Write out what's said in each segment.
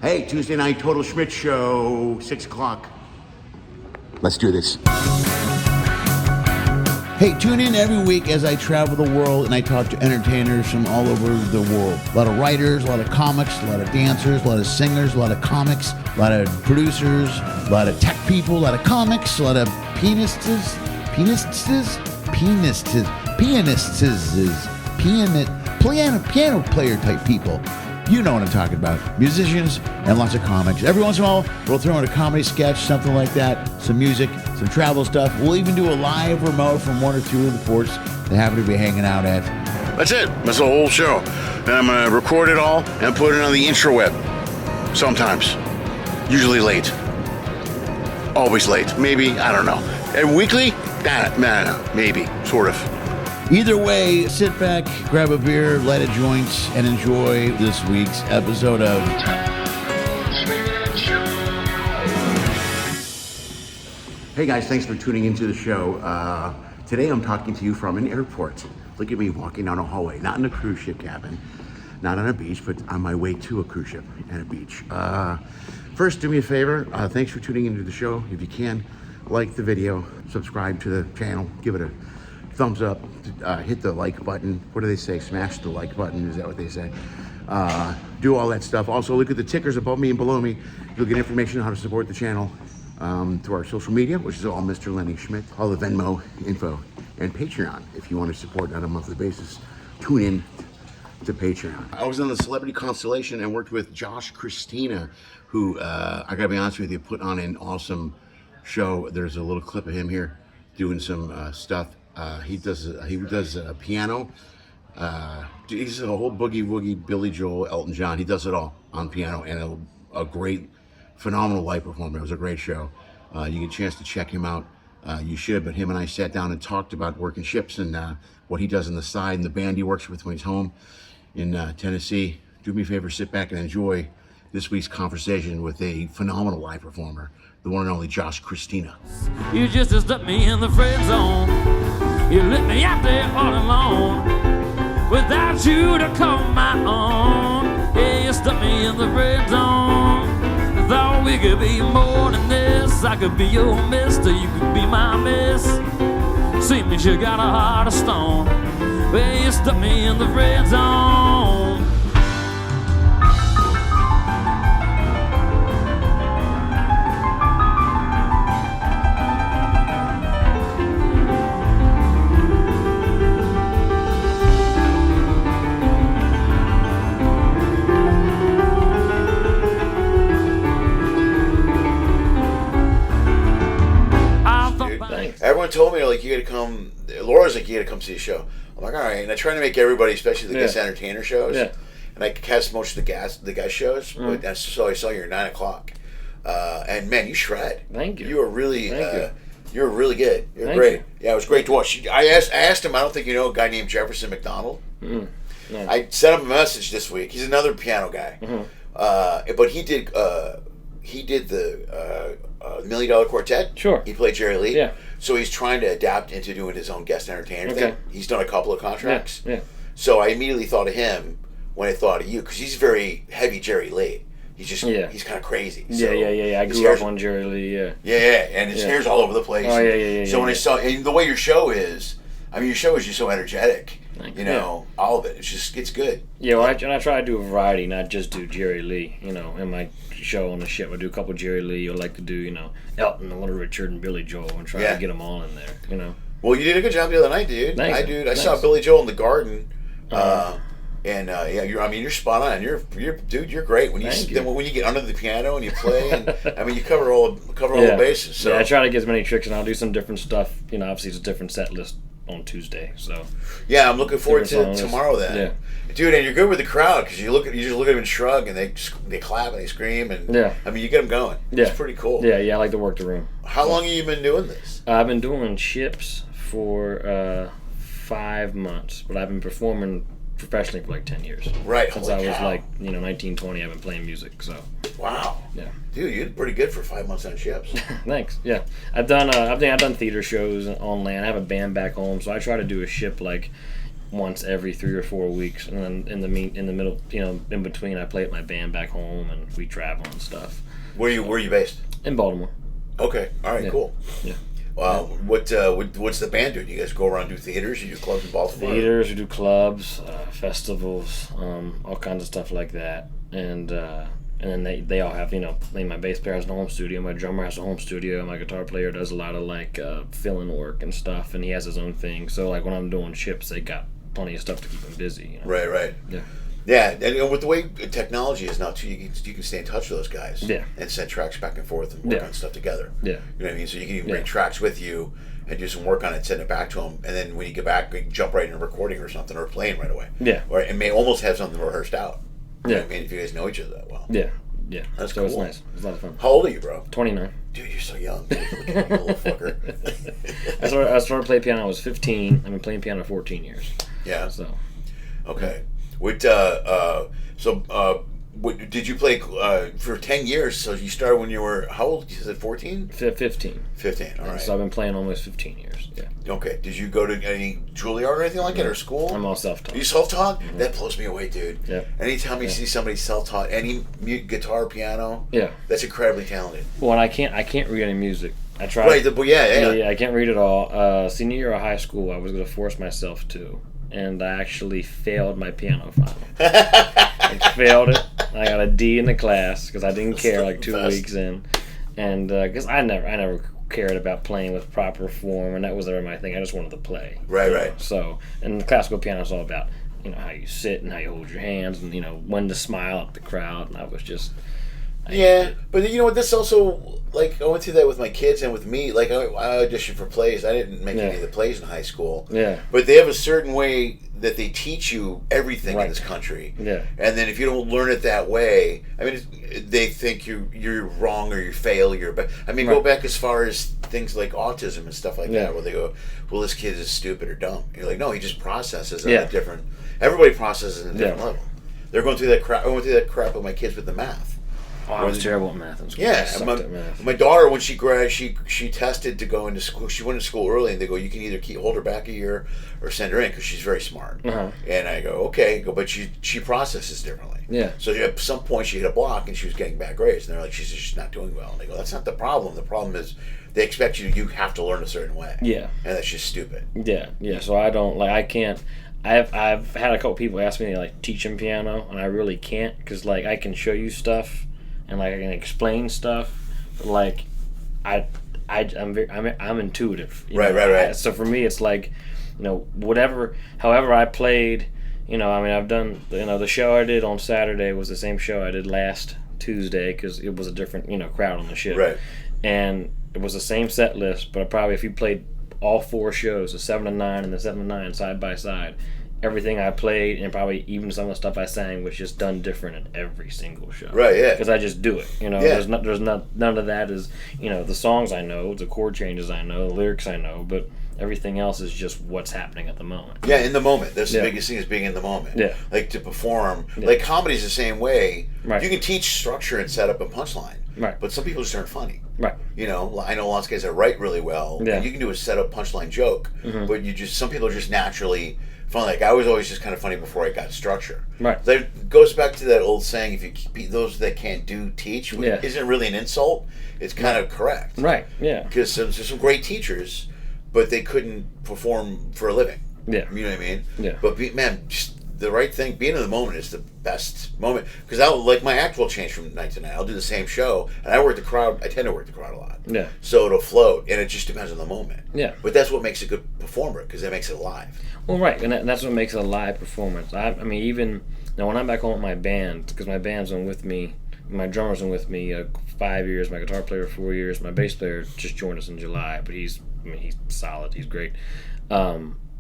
Hey, Tuesday night, total Schmidt Show, 6 o'clock. Let's do this. Hey, tune in every week as I travel the world and I talk to entertainers from all over the world. A lot of writers, a lot of comics, a lot of dancers, a lot of singers, a lot of comics, a lot of producers, a lot of tech people, a lot of comics, a lot of pianists, piano player type people. You know what I'm talking about. Musicians and lots of comics. Every once in a while, we'll throw in a comedy sketch, something like that, some music, some travel stuff. We'll even do a live remote from one or two of the ports they happen to be hanging out at. That's it. That's the whole show. And I'm going to record it all and put it on the intraweb. Sometimes. Usually late. Always late. Maybe, I don't know. And weekly? Nah, maybe. Sort of. Either way, sit back, grab a beer, light a joint, and enjoy this week's episode of Schmidt Show. Hey guys, thanks for tuning into the show. Today I'm talking to you from an airport. Look at me walking down a hallway, not in a cruise ship cabin, not on a beach, but on my way to a cruise ship and a beach. First, do me a favor. Thanks for tuning into the show. If you can, like the video, subscribe to the channel, give it a thumbs up, hit the like button. What do they say? Smash the like button. Is that what they say? Do all that stuff. Also, look at the tickers above me and below me. You'll get information on how to support the channel through our social media, which is all Mr. Lenny Schmidt, all the Venmo info, and Patreon. If you want to support on a monthly basis, tune in to Patreon. I was on the Celebrity Constellation and worked with Christina, who, I gotta be honest with you, put on an awesome show. There's a little clip of him here doing some stuff. He does piano. He does a whole boogie woogie, Billy Joel, Elton John. He does it all on piano, and a great, phenomenal live performer. It was a great show. You get a chance to check him out. You should. But him and I sat down and talked about working ships and what he does on the side and the band he works with when he's home in Tennessee. Do me a favor, sit back and enjoy this week's conversation with a phenomenal live performer, the one and only Christina. You just stuck me in the friend zone. You lit me out there all alone, without you to call my own. Yeah, you stuck me in the red zone. Thought we could be more than this. I could be your mister, you could be my miss. Seems you got a heart of stone. Well, you stuck me in the red zone. Everyone told me, like, you gotta come. Laura's like, you gotta come see the show. I'm like, all right. And I try to make everybody, especially the guest entertainer shows. Yeah. And I cast most of the guest shows. But that's so I saw you at 9 o'clock. And man, you shred. Thank you. You are really, you're really good. You're great. Yeah, it was great to watch. I asked him. I don't think you know a guy named Jefferson McDonald. No. I sent him a message this week. He's another piano guy. But he did the $1 Million Quartet. Sure. He played Jerry Lee. Yeah. So he's trying to adapt into doing his own guest entertainer thing. He's done a couple of contracts. Yeah. So I immediately thought of him when I thought of you, because he's very heavy Jerry Lee. He's just he's kind of crazy. So yeah. I grew up on Jerry Lee. Yeah, and his hair's all over the place. Oh yeah. So when I saw, and the way your show is, I mean, your show is just so energetic. You know, all of it. It's good. Yeah, well, I try to do a variety, not just do Jerry Lee. You know, in my show on the ship, I do a couple of Jerry Lee. I like to do, Elton, a little Richard, and Billy Joel, and try to get them all in there. Well, you did a good job the other night, dude. Thanks. I saw Billy Joel in the Garden. You're spot on. You're great. When you get under the piano and you play, and I mean, you cover all the bases. So. Yeah, I try to get as many tricks, and I'll do some different stuff. Obviously it's a different set list on Tuesday. So yeah, I'm looking forward to tomorrow then. Yeah. Dude, and you're good with the crowd because you just look at them and shrug, and they clap and they scream, and I mean, you get them going. Yeah, it's pretty cool. Yeah, I like to work the room. How long have you been doing this? I've been doing ships for 5 months, but I've been performing professionally for like 10 years. Right. Since I was like 19, 20, I've been playing music. So. Wow. Yeah. Dude, you did pretty good for 5 months on ships. Thanks. Yeah, I've done theater shows on land. I have a band back home, so I try to do a ship like once every 3 or 4 weeks, and then in the middle, in between, I play at my band back home, and we travel and stuff. Where are you based? In Baltimore. Okay, all right, cool. Yeah. Wow, what's the band do? Do you guys go around and do theaters? You do clubs in Baltimore? Theaters, we do clubs, festivals, all kinds of stuff like that, and then they all have, my bass player has a home studio, my drummer has a home studio, my guitar player does a lot of like fill-in work and stuff, and he has his own thing. So like when I'm doing ships, they got plenty of stuff to keep him busy. Right. Yeah. Yeah, and with the way technology is now too, you can stay in touch with those guys. Yeah. And send tracks back and forth and work on stuff together. Yeah. You know what I mean? So you can even bring tracks with you and do some work on it, send it back to them, and then when you get back, you can jump right into recording or something, or playing right away. Yeah. Or it may almost have something rehearsed out. You know Yeah. what I mean, if you guys know each other that well. Yeah. That's so cool. It's nice. It's a lot of fun. How old are you, bro? 29. Dude, you're so young. Dude. Look at you, little fucker. I started playing piano when I was 15. I've been playing piano 14 years. Yeah. So. Okay. What did you play for 10 years? So you started when you were, how old? You said 14? 15. 15, all right. So I've been playing almost 15 years. Yeah. Okay. Did you go to any Juilliard or anything like that, or school? I'm all self-taught. You self-taught? Mm-hmm. That blows me away, dude. Yeah. Anytime you see somebody self-taught, any guitar, piano, that's incredibly talented. Well, and I can't read any music. I tried. Right. Yeah. I can't read at all. Senior year of high school, I was going to force myself to, and I actually failed my piano final. I failed it. I got a D in the class because I didn't care like 2 weeks in, and because I never cared about playing with proper form, and that was never my thing. I just wanted to play. Right. So, and the classical piano is all about how you sit and how you hold your hands, and when to smile at the crowd. And I was just. But you know what? This also, like, I went through that with my kids and with me. Like, I auditioned for plays. I didn't make any of the plays in high school. Yeah. But they have a certain way that they teach you everything in this country. Yeah. And then if you don't learn it that way, I mean, they think you're wrong or you fail. Go back as far as things like autism and stuff like that, where they go, well, this kid is stupid or dumb. You're like, no, he just processes at a different. Everybody processes at a different level. They're going through that crap. I went through that crap with my kids with the math. Oh, I was terrible at math in school. Yeah, my daughter, when she tested to go into school. She went to school early, and they go, you can either hold her back a year or send her in because she's very smart. Uh-huh. And I go, okay, but she processes differently. Yeah. So at some point she hit a block, and she was getting bad grades, and they're like, she's just not doing well. And they go, that's not the problem. The problem is they expect you have to learn a certain way. Yeah. And that's just stupid. Yeah. So I can't. I've had a couple people ask me to teach them piano, and I really can't because I can show you stuff. And I can explain stuff, but I'm intuitive. Right. So for me, it's however I played. I've done. The show I did on Saturday was the same show I did last Tuesday because it was a different crowd on the ship. Right. And it was the same set list, but probably if you played all 4 shows, the 7 to 9 and the 7 to 9 side by side. Everything I played and probably even some of the stuff I sang was just done different in every single show. Right, yeah. Because I just do it. There's none of that is, the songs I know, the chord changes I know, the lyrics I know, but everything else is just what's happening at the moment. Yeah, in the moment. That's the biggest thing is being in the moment. Yeah. Like to perform. Yeah. Like comedy's the same way. Right. You can teach structure and setup and punchline. Right. But some people just aren't funny. Right. I know lots of guys that write really well. Yeah. And you can do a setup punchline joke, but some people are just naturally funny. Like I was always just kind of funny before I got structure. Right. That goes back to that old saying: if you keep those that can't do teach, which isn't really an insult. It's kind of correct. Right. Yeah. Because there's some great teachers, but they couldn't perform for a living. Yeah. You know what I mean? Yeah. But just the right thing, being in the moment is the best moment. Because my act will change from night to night. I'll do the same show, and I tend to work the crowd a lot. Yeah. So it'll float, and it just depends on the moment. Yeah. But that's what makes a good performer, because that makes it alive. Well, right, and that's what makes it a live performance. I mean, even now when I'm back home with my band, because my band's been with me, my drummer's been with me 5 years, my guitar player 4 years, my bass player just joined us in July, but he's solid, he's great.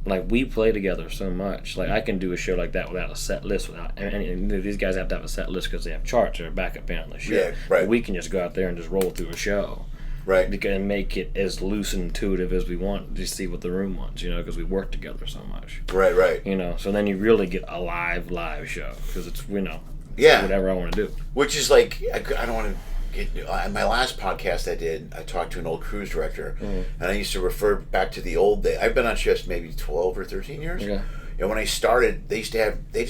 We play together so much. I can do a show like that without a set list. And these guys have to have a set list because they have charts. They're a backup band on the show. Yeah, right. But we can just go out there and just roll through a show. Right. And make it as loose and intuitive as we want to see what the room wants, because we work together so much. Right. So then you really get a live show because it's, yeah, whatever I want to do. Which is I don't want to get, on my last podcast I did, I talked to an old cruise director, and I used to refer back to the old day. I've been on ships maybe 12 or 13 years. Okay. And when I started, they just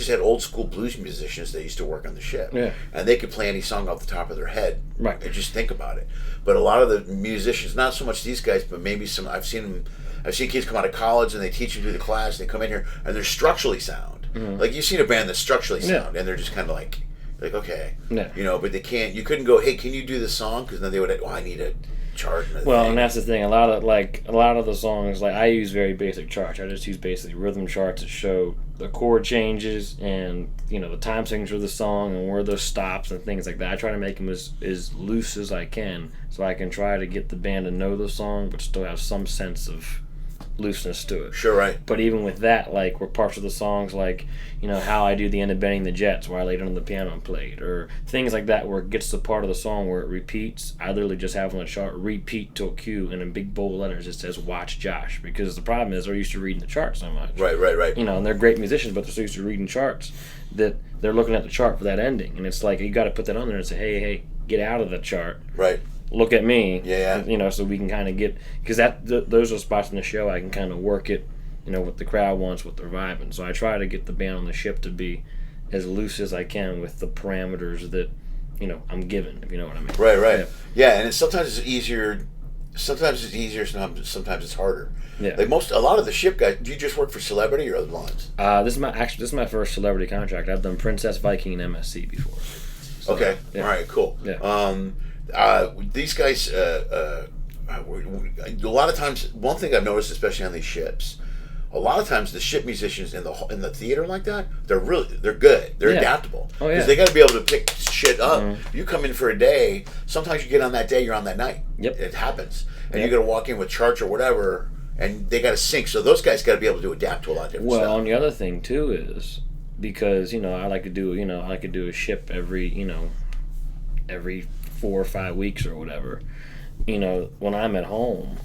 had old school blues musicians that used to work on the ship. Yeah. And they could play any song off the top of their head. Right. And just think about it. But a lot of the musicians, not so much these guys, but maybe some, I've seen kids come out of college and they teach them through the class, and they come in here and they're structurally sound. Like you've seen a band that's structurally sound, and they're just kind of like okay, but they can't. You couldn't go, hey, can you do this song? Because then they would, I need a chart. And that's the thing. A lot of the songs, like I use very basic charts. I just use basically rhythm charts that show the chord changes and the time signature of the song and where those stops and things like that. I try to make them as loose as I can, so I can try to get the band to know the song, but still have some sense of looseness to it. Sure, right. But even with that, like, where parts of the songs, like, how I do the end of Bending the Jets, where I laid it on the piano and played, or things like that, where it gets to the part of the song where it repeats, I literally just have on the chart repeat to a cue, and in big bold letters it says "Watch Josh," because the problem is they're used to reading the chart so much. Right. And they're great musicians, but they're so used to reading charts that they're looking at the chart for that ending, and it's like you got to put that on there and say, hey, get out of the chart. Right. Look at me. Yeah. So we can kind of get, because those are spots in the show I can kind of work it, what the crowd wants, what they're vibing. So I try to get the band on the ship to be as loose as I can with the parameters that, I'm given, if you know what I mean. Right. Yeah, and sometimes it's easier. Sometimes sometimes it's harder. Yeah. Like a lot of the ship guys, do you just work for Celebrity or other lines? This is my first Celebrity contract. I've done Princess, Viking, and MSC before. So, okay. Yeah. All right. Cool. Yeah. These guys, a lot of times, one thing I've noticed, especially on these ships, a lot of times the ship musicians in the theater like that, they're good. They're adaptable. Oh, yeah. Because they got to be able to pick shit up. You come in for a day, sometimes you get on that day, you're on that night. Yep. It happens. And you got to walk in with charts or whatever, and they got to sync. So those guys got to be able to adapt to a lot of different stuff. Well, and the other thing too is, because I like to do a ship every 4 or 5 weeks or whatever. When I'm at home,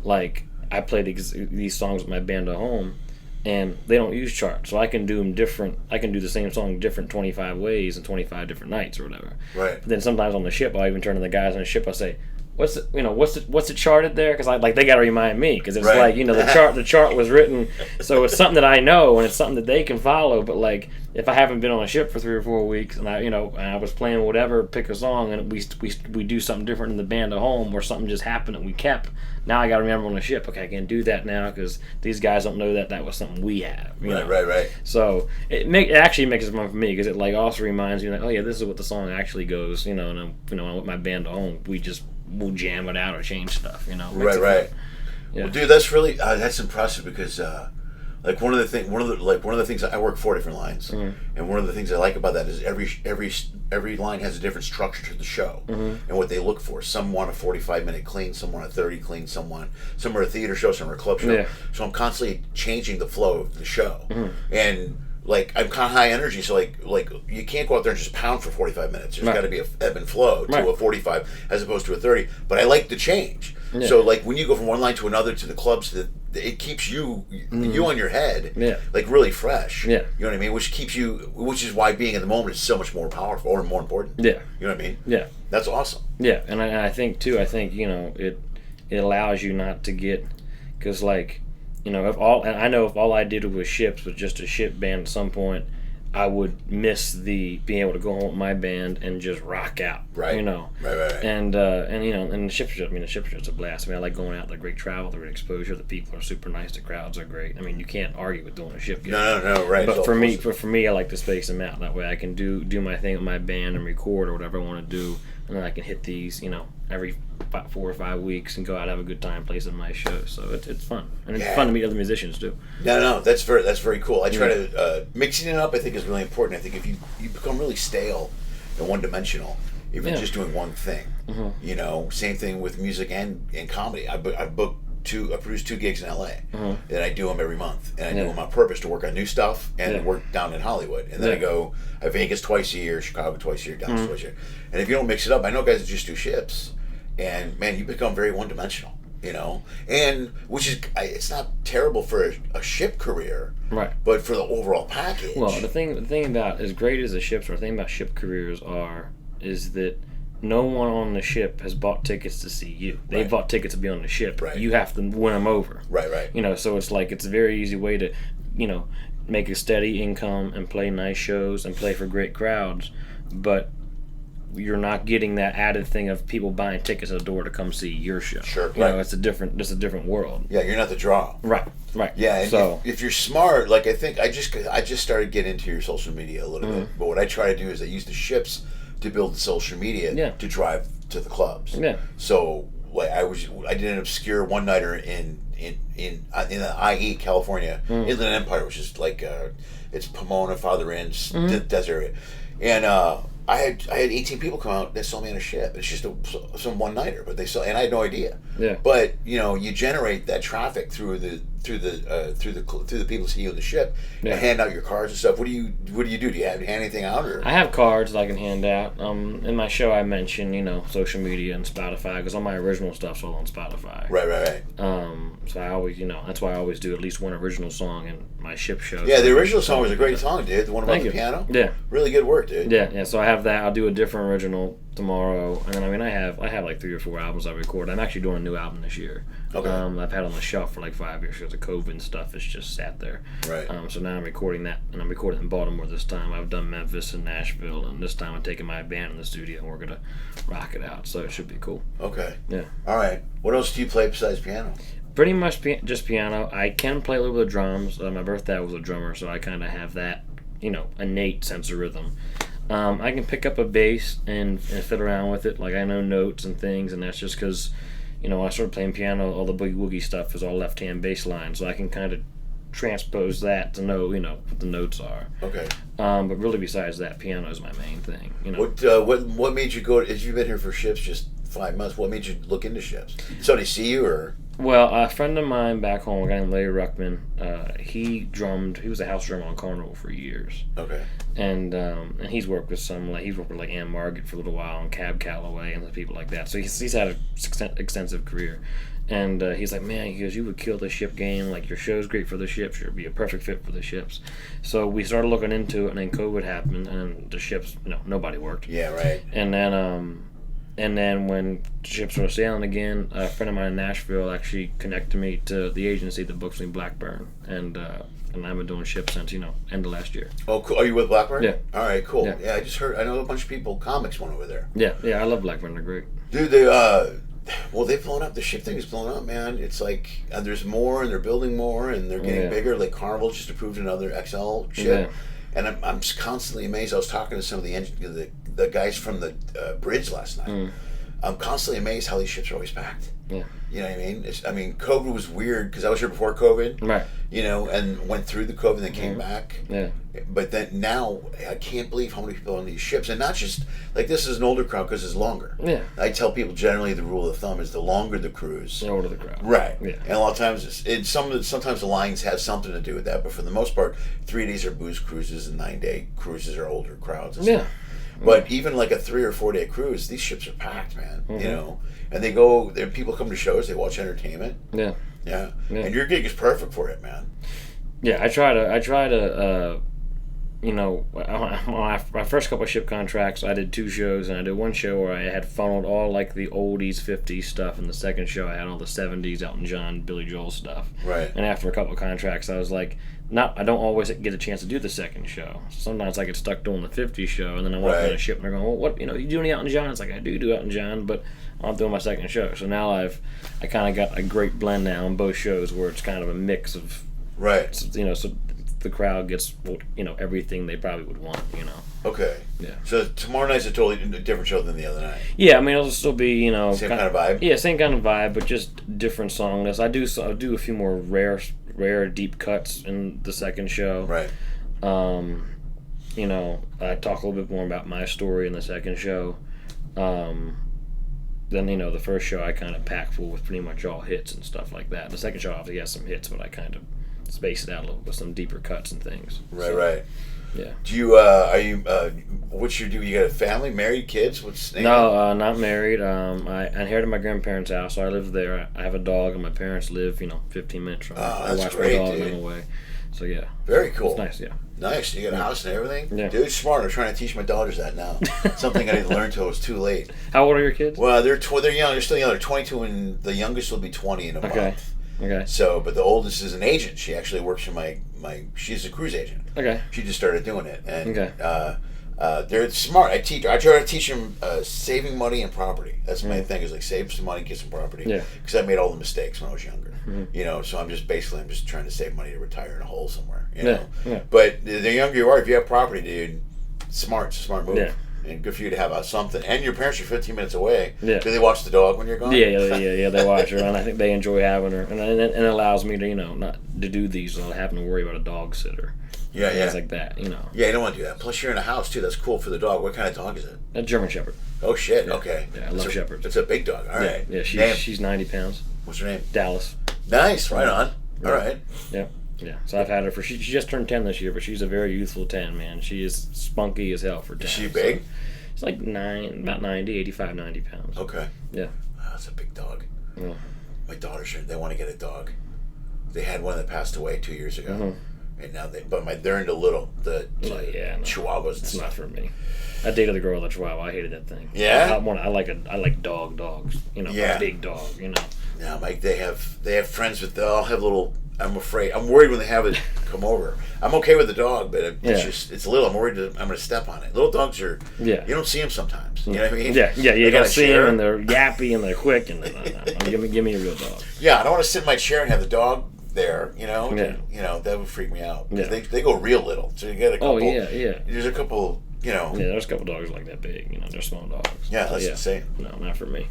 like, I play these songs with my band at home, and they don't use charts, so I can do them different. I can do the same song different 25 ways and 25 different nights or whatever. Right. But then sometimes on the ship, I'll even turn to the guys on the ship. I'll say, what's it charted there? Because they got to remind me, because it's right. Like the chart was written, so it's something that I know and it's something that they can follow. But like, if I haven't been on a ship for 3 or 4 weeks and I was playing whatever, pick a song, and we do something different in the band at home, or something just happened and we kept. Now I got to remember on the ship. Okay, I can't do that now because these guys don't know that was something we have. Right. So it actually makes it fun for me, because it like also reminds me, like, oh yeah, this is what the song actually goes. And I'm with my band at home, we'll jam it out or change stuff. Right. Yeah. Well, dude, that's really that's impressive, because like one of the things I work 4 different lines, and one of the things I like about that is every line has a different structure to the show, and what they look for. Some want a 45-minute clean, some want a 30 clean, some are a theater show, some are a club show. Yeah. So I'm constantly changing the flow of the show, and like I'm kind of high energy, so like you can't go out there and just pound for 45 minutes. There's got to be a ebb and flow to a 45 as opposed to a 30. But I like the change. Yeah. So like when you go from one line to another to the clubs, it keeps you on your head, like really fresh. Yeah. You know what I mean? Which is why being in the moment is so much more powerful or more important. Yeah. You know what I mean? Yeah. That's awesome. Yeah, and I think too. It allows you not to get, because like, if all I did with ships was just a ship band at some point, I would miss being able to go home with my band and just rock out. Right. Right. And the ship show. The ship show's a blast. I like going out. They're great travel. They're great exposure. The people are super nice. The crowds are great. You can't argue with doing a ship gig. No, right. But for me, I like to space them out. That way, I can do my thing with my band and record or whatever I want to do, and then I can hit these, every 4 or 5 weeks and go out and have a good time, play some nice shows. So it's fun, and it's fun to meet other musicians too. No, that's very cool. I try to mixing it up. I think is really important. I think if you become really stale and one-dimensional, if you're just doing one thing, same thing with music and comedy. I produce 2 gigs in LA, and I do them every month, and I do them on purpose to work on new stuff and work down in Hollywood, and then I go Vegas twice a year, Chicago twice a year, Dallas twice a year, and if you don't mix it up, I know guys that just do ships, and man, you become very one-dimensional, and which is it's not terrible for a ship career, right? But for the overall package, well, the thing about, as great as the ships are, the thing about ship careers is that no one on the ship has bought tickets to see you. They bought tickets to be on the ship. Right. You have to win them over. Right. So it's like, it's a very easy way to, make a steady income and play nice shows and play for great crowds, but you're not getting that added thing of people buying tickets at the door to come see your show. Sure, you right. know, it's a different world. Yeah, you're not the draw. Right. Yeah, and so if you're smart, like I think I just started getting into your social media a little bit. But what I try to do is I use the ships to build the social media to drive to the clubs. Yeah. So like I did an obscure one nighter in the IE California Inland Empire, which is like it's Pomona, Father Inn's desert, and I had 18 people come out. They saw me on a ship. It's just some one nighter, but they saw, and I had no idea. Yeah. But you generate that traffic through the people see you on the ship, and hand out your cards and stuff. What do you do? Do you hand anything out, or? I have cards that I can hand out. In my show, I mention social media and Spotify, because all my original stuff's all on Spotify. Right. So I always, that's why I always do at least one original song in my ship shows. Yeah, the original song was a great song, dude. The one about the piano. Yeah. Really good work, dude. Yeah. So I have that. I'll do a different original tomorrow, and then I have like 3 or 4 albums I record. I'm actually doing a new album this year. Okay. I've had on the shelf for like 5 years because of COVID and stuff. It's just sat there. Right. So now I'm recording that, and I'm recording in Baltimore this time. I've done Memphis and Nashville, and this time I'm taking my band in the studio, and we're gonna rock it out. So it should be cool. Okay. Yeah. All right. What else do you play besides piano? Pretty much just piano. I can play a little bit of drums. My birth dad was a drummer, so I kind of have that, innate sense of rhythm. I can pick up a bass and fit around with it. Like, I know notes and things, and that's just because, when I started playing piano, all the boogie woogie stuff is all left-hand bass line, so I can kind of transpose that to know, what the notes are. Okay. But really, besides that, piano is my main thing. What made you go? As you've been here for ships just 5 months, what made you look into ships? Somebody see you, or? Well, a friend of mine back home, a guy named Larry Ruckman, he was a house drummer on Carnival for years. Okay. And he's worked with like Ann Margaret for a little while, and Cab Calloway and people like that. So he's had an extensive career. And he's like, man, he goes, you would kill the ship game. Like, your show's great for the ships. You'd be a perfect fit for the ships. So we started looking into it, and then COVID happened, and the ships, nobody worked. Yeah, right. And then when ships were sailing again, a friend of mine in Nashville actually connected me to the agency that books me Blackburn, and I've been doing ships since end of last year. Oh, cool. Are you with Blackburn? Yeah. All right, cool. Yeah, I just heard. I know a bunch of people, comics went over there. Yeah, I love Blackburn. They're great. Dude, they've blown up. The ship thing is blown up, man. It's like there's more, and they're building more, and they're getting bigger. Like Carnival just approved another XL ship, and I'm just constantly amazed. I was talking to some of the guys from the bridge last night. I'm constantly amazed how these ships are always packed. Yeah. You know what I mean? COVID was weird because I was here before COVID. Right. And went through the COVID and then came back. Yeah. But then now, I can't believe how many people are on these ships. And not just, like, this is an older crowd because it's longer. Yeah. I tell people generally the rule of thumb is the longer the cruise, the older the crowd. Right. Yeah. And a lot of times, sometimes the lines have something to do with that. But for the most part, 3 days are booze cruises and 9-day cruises are older crowds and stuff. But even like a 3 or 4 day cruise, these ships are packed, man. And they go. People come to shows. They watch entertainment. Yeah. And your gig is perfect for it, man. Yeah, I try to. My first couple of ship contracts, I did 2 shows, and I did one show where I had funneled all like the oldies, 50s stuff, and the second show I had all the 70s Elton John, Billy Joel stuff. Right. And after a couple of contracts, I was like, I don't always get a chance to do the second show. Sometimes I get stuck doing the 50s show, and then I walk on a ship, and they're going, well, what, you do any Elton John? It's like, I do Elton John, but I'm doing my second show. So now I kind of got a great blend now on both shows where it's kind of a mix of, so the crowd gets, everything they probably would want, Okay. Yeah. So tomorrow night's a totally different show than the other night. Yeah, I mean, it'll still be, same kind of vibe. Yeah, same kind of vibe, but just different song lists. I do a few more rare deep cuts in the second show. Right. I talk a little bit more about my story in the second show. Then, the first show I kind of pack full with pretty much all hits and stuff like that. The second show obviously has some hits, but I kind of space it out a little with some deeper cuts and things. Right. Yeah. Do you what's your do? You got a family, married, kids? What's the name? No, not married. I inherited my grandparents' house, so I live there. I have a dog, and my parents live 15 minutes from me. I watch my dog on the way. So yeah. Very cool. It's nice, yeah. Nice. You got a house and everything? Yeah. Dude, smart. I'm trying to teach my daughters that now. Something I didn't learn till it was too late. How old are your kids? Well, they're young. They're still young. They're 22, and the youngest will be 20 in a month. Okay. So, but the oldest is an agent. She actually works for my she's a cruise agent. Okay. She just started doing it, and Okay. they're smart. I try to teach them saving money and property. That's my thing. Is like save some money, get some property. Yeah. Because I made all the mistakes when I was younger. You know, so I'm just trying to save money to retire in a hole somewhere. You know. Yeah. But the younger you are, if you have property, dude, it's a smart move. Yeah. And good for you to have something. And your parents are 15 minutes away. Yeah. Do they watch the dog when you're gone? Yeah. They watch her, and I think they enjoy having her, and it allows me to, not to do these without having to worry about a dog sitter. Yeah. Things like that, Yeah, you don't want to do that. Plus, you're in a house too. That's cool for the dog. What kind of dog is it? A German Shepherd. Oh shit. Yeah. Okay. Yeah, I love shepherds. It's a big dog. All right. Yeah. She's 90 pounds. What's her name? Dallas. Nice. Right on. All right. Yeah. Yeah. So I've had her for she just turned 10 this year, but she's a very youthful 10, man. She is spunky as hell for 10. Is she big? So it's like about 85, 90 pounds. Okay. Yeah. Wow, that's a big dog. Yeah. My daughters they want to get a dog. They had one that passed away 2 years ago, and now they're into the Chihuahuas. It's not for me. I dated a girl with a Chihuahua. I hated that thing. Yeah? I like dogs. A big dog. Yeah, Mike. They have friends with. They all have little. I'm worried when they have it come over. I'm okay with the dog, but it's little. I'm worried I'm going to step on it. Little dogs are. Yeah. You don't see them sometimes. You know what I mean? Yeah. You don't see them, and they're yappy and they're quick and give me a real dog. Yeah, I don't want to sit in my chair and have the dog there. Yeah. That would freak me out. Yeah. They go real little. So you get a couple. Oh yeah. There's a couple. Yeah, there's a couple dogs like that big. They're small dogs. Yeah, that's insane. No, not for me.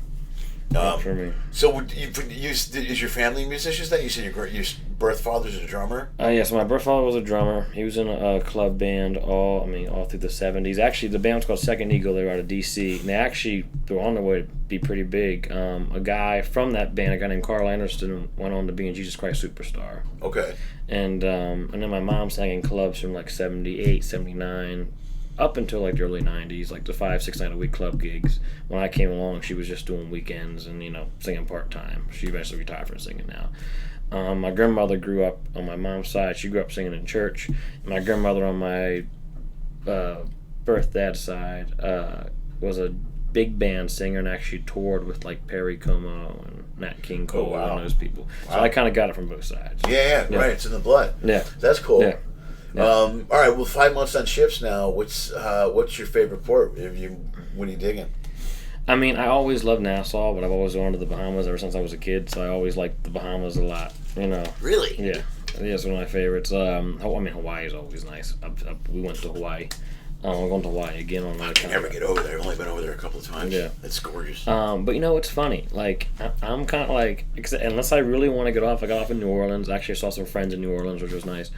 Not for me. So, is your family musicians? Then you said your birth father's a drummer. So my birth father was a drummer. He was in a club band all through the 70s. Actually, the band was called Second Eagle. They were out of DC, and they were on their way to be pretty big. A guy from that band, a guy named Carl Anderson, went on to be in Jesus Christ Superstar. Okay. And then my mom sang in clubs from like 78, 79. Up until like the early 90s, like the 5-6 night a week club gigs. When I came along, she was just doing weekends and singing part-time. She eventually retired from singing now. My grandmother grew up on my mom's side. She grew up singing in church. My grandmother on my birth dad's side was a big band singer and actually toured with like Perry Como and Nat King Cole and those people. So I kind of got it from both sides. Yeah, right. It's in the blood. Yeah, that's cool. Yeah. Yeah. All right. Well, 5 months on ships now. What's your favorite port? What are you digging? I mean, I always loved Nassau, but I've always gone to the Bahamas ever since I was a kid. So I always liked the Bahamas a lot. Really? Yeah. It's one of my favorites. Hawaii is always nice. We went to Hawaii. We're going to Hawaii again on I can never get over there. I've only been over there a couple of times. Yeah. It's gorgeous. But it's funny. Like, I'm kind of like, unless I really want to get off, I got off in New Orleans. Actually, I saw some friends in New Orleans, which was nice.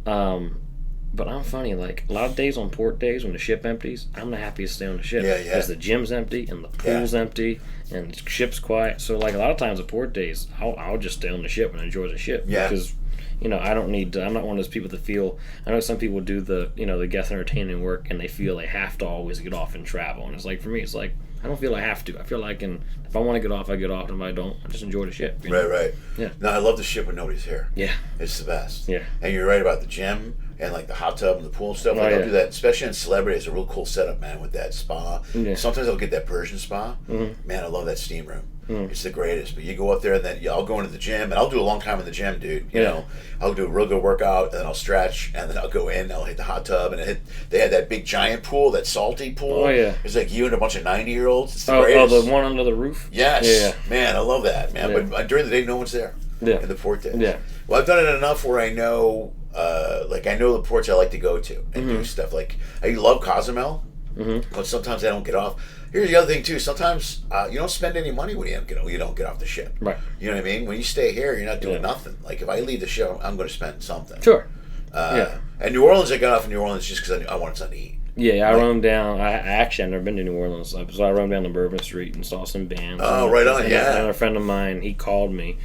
But I'm funny, like, a lot of days on port days when the ship empties, I'm the happiest to stay on the ship. Yeah. Because the gym's empty and the pool's empty and the ship's quiet. So, like, a lot of times at port days, I'll just stay on the ship and enjoy the ship. Yeah. Because, I don't need to, I'm not one of those people that feel, I know some people do the, the guest entertaining work and they feel they have to always get off and travel. And it's like, for me, it's like, I don't feel I have to. I feel like if I want to get off, I get off. And if I don't, I just enjoy the ship. Right. Yeah. No, I love the ship when nobody's here. Yeah. It's the best. Yeah. And you're right about the gym and like the hot tub and the pool and stuff. I'll do that, especially in Celebrity. It's a real cool setup, man, with that spa. Yeah. Sometimes I'll get that Persian spa. Mm-hmm. Man, I love that steam room. It's the greatest. But you go up there and then I'll go into the gym and I'll do a long time in the gym, dude. You know, I'll do a real good workout and then I'll stretch and then I'll go in. I'll hit the hot tub and they had that big giant pool, that salty pool. Oh yeah, it's like you and a bunch of 90-year-olds. It's the greatest. Oh, the one under the roof. Yes. Yeah. Man, I love that, man. Yeah. But during the day, no one's there. Yeah. In the port days. Yeah. Well, I've done it enough where I know, I know the ports I like to go to and do stuff. Like I love Cozumel, but sometimes I don't get off. Here's the other thing too. Sometimes you don't spend any money when you don't get off the ship. Right. You know what I mean? When you stay here, you're not doing nothing. Like if I leave the ship, I'm going to spend something. Sure. And New Orleans, I got off in New Orleans just because I wanted something to eat. Yeah, I roamed down. I've never been to New Orleans, so I roamed down to Bourbon Street and saw some bands. Oh, right on, yeah. And a friend of mine, he called me.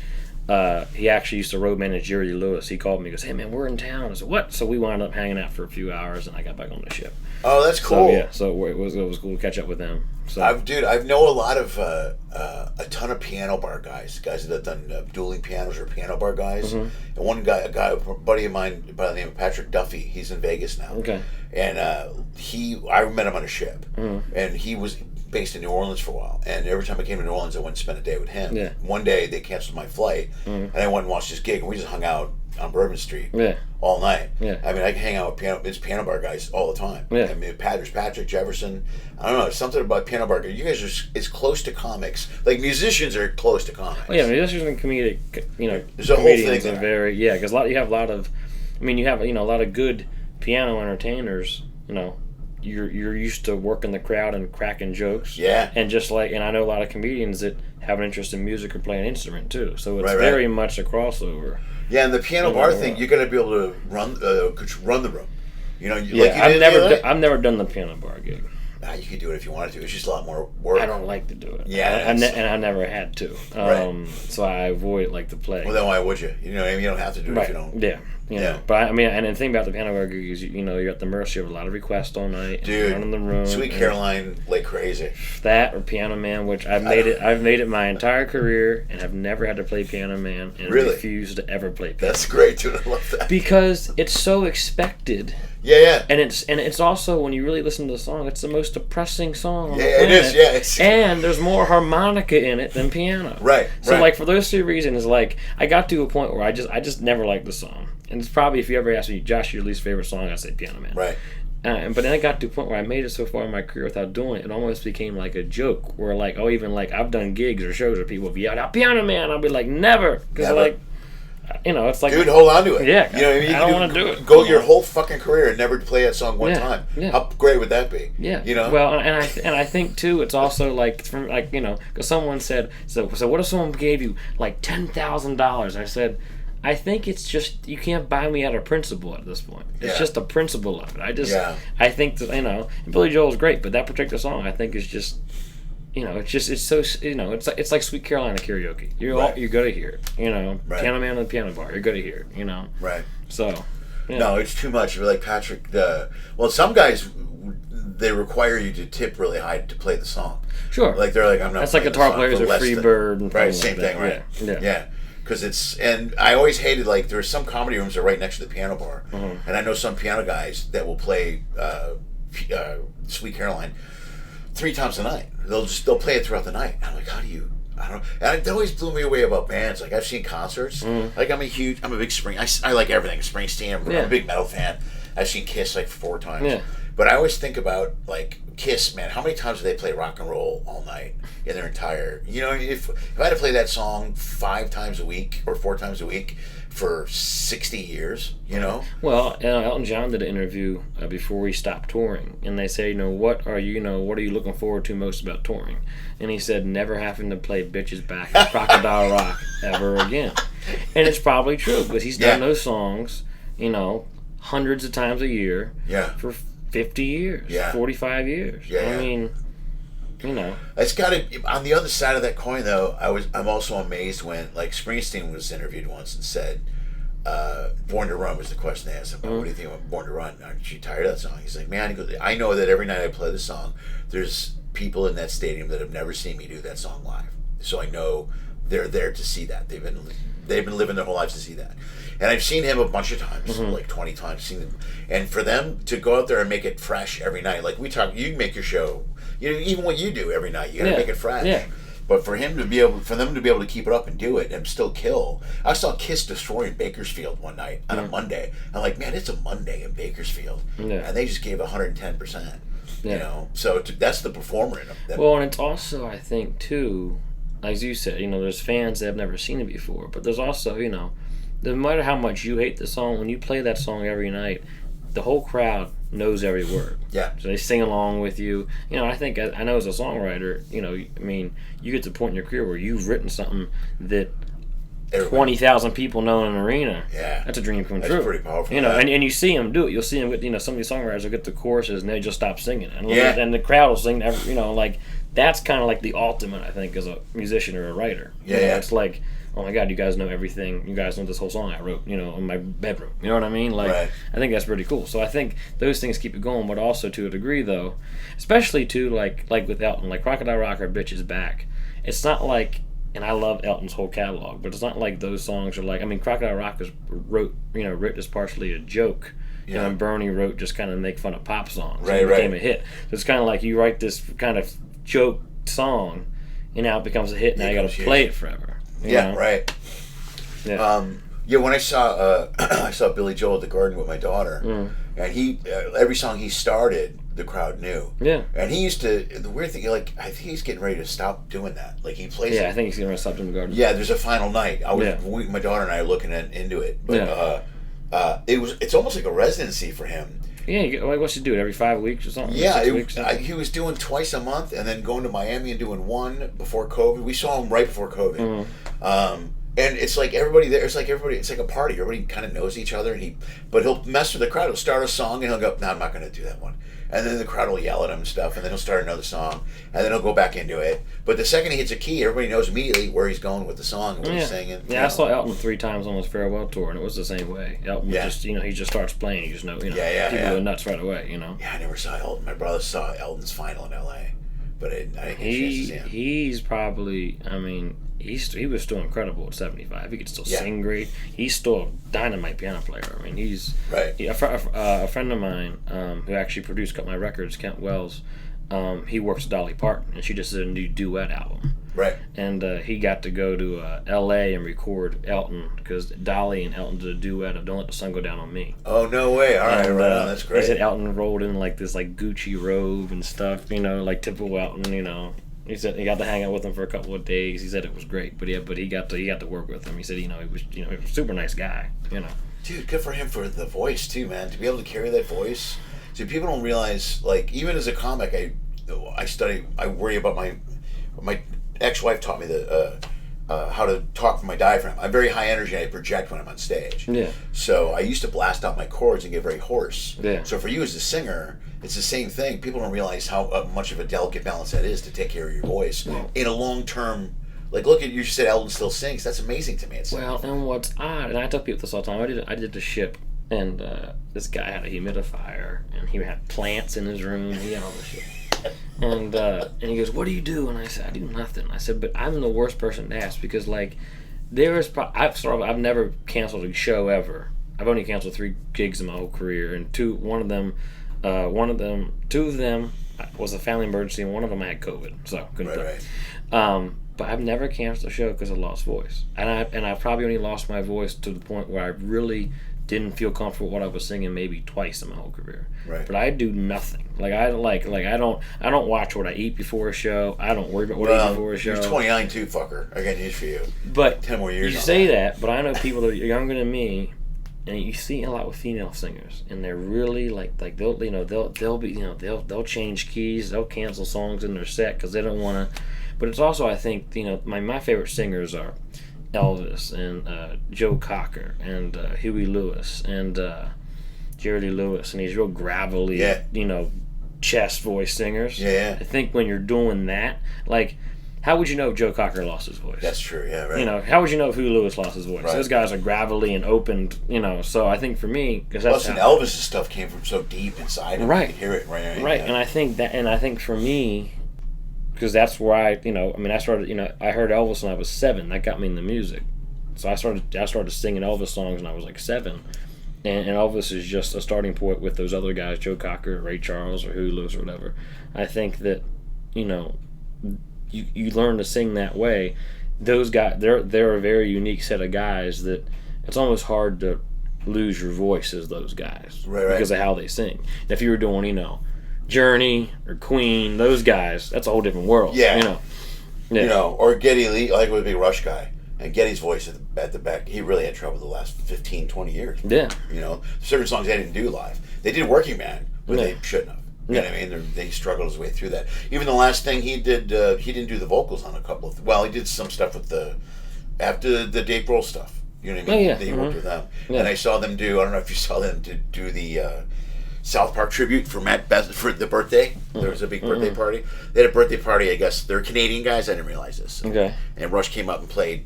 He actually used to road manage Jerry Lewis. He called me and goes, "Hey man, we're in town." I said, "What?" So we wound up hanging out for a few hours, and I got back on the ship. Oh, that's cool. So it was cool to catch up with them. So I've know a lot of a ton of piano bar guys that have done dueling pianos or piano bar guys. And one guy, a buddy of mine by the name of Patrick Duffy, he's in Vegas now. Okay. And I met him on a ship, and he was based in New Orleans for a while, and every time I came to New Orleans, I went and spent a day with him. Yeah. One day they canceled my flight, and I went and watched this gig, and we just hung out on Bourbon Street all night. Yeah. I mean, I can hang out with piano bar guys all the time. Yeah. I mean, there's Patrick Jefferson. I don't know, something about piano bar guys. You guys are as close to comics. Like, musicians are close to comics. Well, yeah, musicians and comedic, there's a whole comedians thing are there. because you have a lot of, you have a lot of good piano entertainers. You're used to working the crowd and cracking jokes. Yeah. And and I know a lot of comedians that have an interest in music or play an instrument too. So it's Right. very much a crossover. Yeah, and the piano bar thing, you got to be able to run the room. I've never done the piano bar gig. Nah, you could do it if you wanted to. It's just a lot more work. I don't like to do it. Yeah, and I never had to. Right. So I avoid the play. Well, then why would you? You know what I mean? You don't have to do it if you don't. Yeah. Yeah. But and the thing about the piano bar gig is you're at the mercy of a lot of requests all night. Dude, running the room. Sweet Caroline like crazy. That or Piano Man, which I've made it my entire career and have never had to play Piano Man and Really? refuse to ever play piano. That's great, dude. I love that. Because it's so expected. Yeah. And it's also, when you really listen to the song, it's the most depressing song on the Yeah, planet. it is. Yeah, and there's more harmonica in it than piano. Right. So for those two reasons, I got to a point where I just never liked the song. And it's probably, if you ever ask me, Josh, your least favorite song, I'd say Piano Man. Right. But then I got to a point where I made it so far in my career without doing it, it almost became like a joke. Where I've done gigs or shows where people have yelled out Piano Man, I'll be like, never, because it's like, dude, hold on to it. Yeah, you know what I mean? I don't want to do it. Go your whole fucking career and never play that song one time. Yeah. How great would that be? Yeah. You know. Well, and I think too, it's also because someone said, so what if someone gave you $10,000? I said, I think it's just, you can't buy me out of principle at this point. It's just the principle of it. I think that, and Billy Joel's great, but that particular song I think is just, it's so, it's like Sweet Carolina karaoke. You go to hear it, Piano Man on the piano bar, you're going to hear it, Right. So, No, it's too much. Like Patrick, some guys, they require you to tip really high to play the song. Sure. Like they're like, I'm not. That's like guitar players are free bird and right, things same like thing, that. right? Yeah. Because and I always hated there's some comedy rooms that are right next to the piano bar, and I know some piano guys that will play Sweet Caroline 3 times a night. They'll play it throughout the night. I'm like, how do you? I don't know. And it always blew me away about bands. Like I've seen concerts. Like I'm a big I like everything. Springsteen. I'm a big metal fan. I've seen Kiss 4 times. Yeah. But I always think about Kiss, man. How many times do they play rock and roll all night in their entire? If I had to play that song 5 times a week or 4 times a week for 60 years, Well, Elton John did an interview before he stopped touring, and they say, what are you looking forward to most about touring? And he said, never having to play Bitches Back at Crocodile Rock ever again. And it's probably true, because he's done those songs, hundreds of times a year for 50 years, 45 years. I mean, It's got to. On the other side of that coin, though, I'm also amazed when Springsteen was interviewed once and said, "Born to Run" was the question they asked him. What do you think about "Born to Run"? Aren't you tired of that song? He's like, "Man," he goes, "I know that every night I play the song, there's people in that stadium that have never seen me do that song live. So I know they're there to see that. They've been living their whole lives to see that." And I've seen him a bunch of times, 20 times. Seen them, and for them to go out there and make it fresh every night, like we talk, you make your show, even what you do every night, you gotta make it fresh. Yeah. But for them to be able to keep it up and do it and still kill. I saw Kiss destroy in Bakersfield one night on a Monday. I'm like, man, it's a Monday in Bakersfield, and they just gave 110%. So that's the performer in them. Well, and it's also, I think too, as you said, there's fans that have never seen it before, but there's also, no matter how much you hate the song, when you play that song every night, the whole crowd knows every word. Yeah. So they sing along with you. I think, I know as a songwriter, you get to the point in your career where you've written something that 20,000 people know in an arena. Yeah. That's a dream come true. That's pretty powerful. And you see them do it. You'll see them get, some of these songwriters will get the choruses and they just stop singing. And the crowd will sing, that's kind of like the ultimate, I think, as a musician or a writer. Yeah. It's like, oh my God, you guys know everything. You guys know this whole song I wrote, in my bedroom. You know what I mean? I think that's pretty cool. So I think those things keep it going, but also to a degree, though, especially to like with Elton, like Crocodile Rock or Bitches Back. It's not like, and I love Elton's whole catalog, but it's not like those songs are Crocodile Rock was written as partially a joke. And Bernie wrote just kind of make fun of pop songs. Right, and it became a hit. So it's kind of like you write this kind of joke song, and now it becomes a hit. Now you got to play it forever. You know? Right. Yeah. When I saw I saw Billy Joel at the Garden with my daughter, and he every song he started, the crowd knew. Yeah. And he used to. The weird thing, like, I think he's getting ready to stop doing that. Like, he plays. Yeah, I think he's going to stop doing the Garden. Yeah, there's a final night. My daughter and I are looking into it, but it's almost like a residency for him. Yeah, what's he do? Every 5 weeks or something? Yeah, 6 weeks? He was doing twice a month, and then going to Miami and doing one before COVID. We saw him right before COVID. And it's like everybody there. It's like a party. Everybody kind of knows each other. But he'll mess with the crowd. He'll start a song and he'll go, "No, I'm not going to do that one." And then the crowd will yell at him and stuff. And then he'll start another song, and then he'll go back into it. But the second he hits a key, everybody knows immediately where he's going with the song and what he's singing. Yeah, I saw Elton 3 times on his farewell tour, and it was the same way. Elton was just, he just starts playing. You just know, people go nuts right away. Yeah, I never saw Elton. My brother saw Elton's final in L.A., but I didn't get a chance to see him. He's probably, he was still incredible at 75. He could still sing great. He's still a dynamite piano player. I mean, he's right. A friend of mine who actually produced my records, Kent Wells. He works with Dolly Parton, and she just did a new duet album. Right. And he got to go to L.A. and record Elton because Dolly and Elton did a duet of "Don't Let the Sun Go Down on Me." Oh, no way! All right, right on. That's great. He said Elton rolled in like this Gucci robe and stuff, like typical Elton, He said he got to hang out with him for a couple of days. He said it was great, but he got to work with him. He said he was he was a super nice guy. Dude, good for him for the voice too, man. To be able to carry that voice. See, people don't realize, like, even as a comic, I worry about my ex-wife taught me how to talk from my diaphragm. I'm very high energy and I project when I'm on stage. Yeah. So I used to blast out my chords and get very hoarse. Yeah. So for you as a singer, it's the same thing. People don't realize how much of a delicate balance that is to take care of your voice in a long-term. Like, look at you said Elton still sings. That's amazing to me. And what's odd, and I tell people this all the time. I did the ship, and this guy had a humidifier, and he had plants in his room. He had all this shit. And he goes, "What do you do?" And I said, "I do nothing." I said, "But I'm the worst person to ask because I've never canceled a show ever. I've only canceled 3 gigs in my whole career, and two of them was a family emergency, and one of them I had COVID, so couldn't play. Right. But I've never canceled a show because I lost voice, and I probably only lost my voice to the point where I really didn't feel comfortable with what I was singing maybe twice in my whole career. Right. But I do nothing. I don't watch what I eat before a show. I don't worry about what I eat before a show. You're 29 too, fucker. I got news for you. But 10 more years. You say that, but I know people that are younger than me, and you see a lot with female singers, and they're really they'll change keys, they'll cancel songs in their set because they don't want to. But it's also, I think, my favorite singers are Elvis and Joe Cocker and Huey Lewis and Jerry Lee Lewis, and these real gravelly, chest voice singers. Yeah. I think when you're doing that, how would you know if Joe Cocker lost his voice? That's true, yeah, right. How would you know if Huey Lewis lost his voice? Right. Those guys are gravelly and opened, so I think for me, because that's Elvis' stuff came from so deep inside him, right. You could hear it, right? Right, and I think for me, because that's where I started, I heard Elvis when I was 7. That got me in the music. So I started singing Elvis songs when I was 7. And Elvis is just a starting point with those other guys, Joe Cocker, Ray Charles, or Huey Lewis, or whatever. I think that, you learn to sing that way. Those guys, they're a very unique set of guys that it's almost hard to lose your voice as those guys. Right. Because of how they sing. And if you were doing, Journey or Queen, those guys, that's a whole different world. Yeah. Or Geddy Lee, I would be Rush guy. And Geddy's voice at the back, he really had trouble the last 15, 20 years. Yeah. Certain songs they didn't do live. They did Working Man, but they shouldn't have. You know what I mean? They struggled his way through that. Even the last thing he did, he didn't do the vocals on a couple of... Well, he did some stuff with after the Dave Grohl stuff. You know what I mean? He worked with them. Yeah. And I saw them do... I don't know if you saw them do the... South Park tribute for Matt Best for the birthday. There was a big birthday party. They had a birthday party, I guess. They're Canadian guys. I didn't realize this. Okay. And Rush came up and played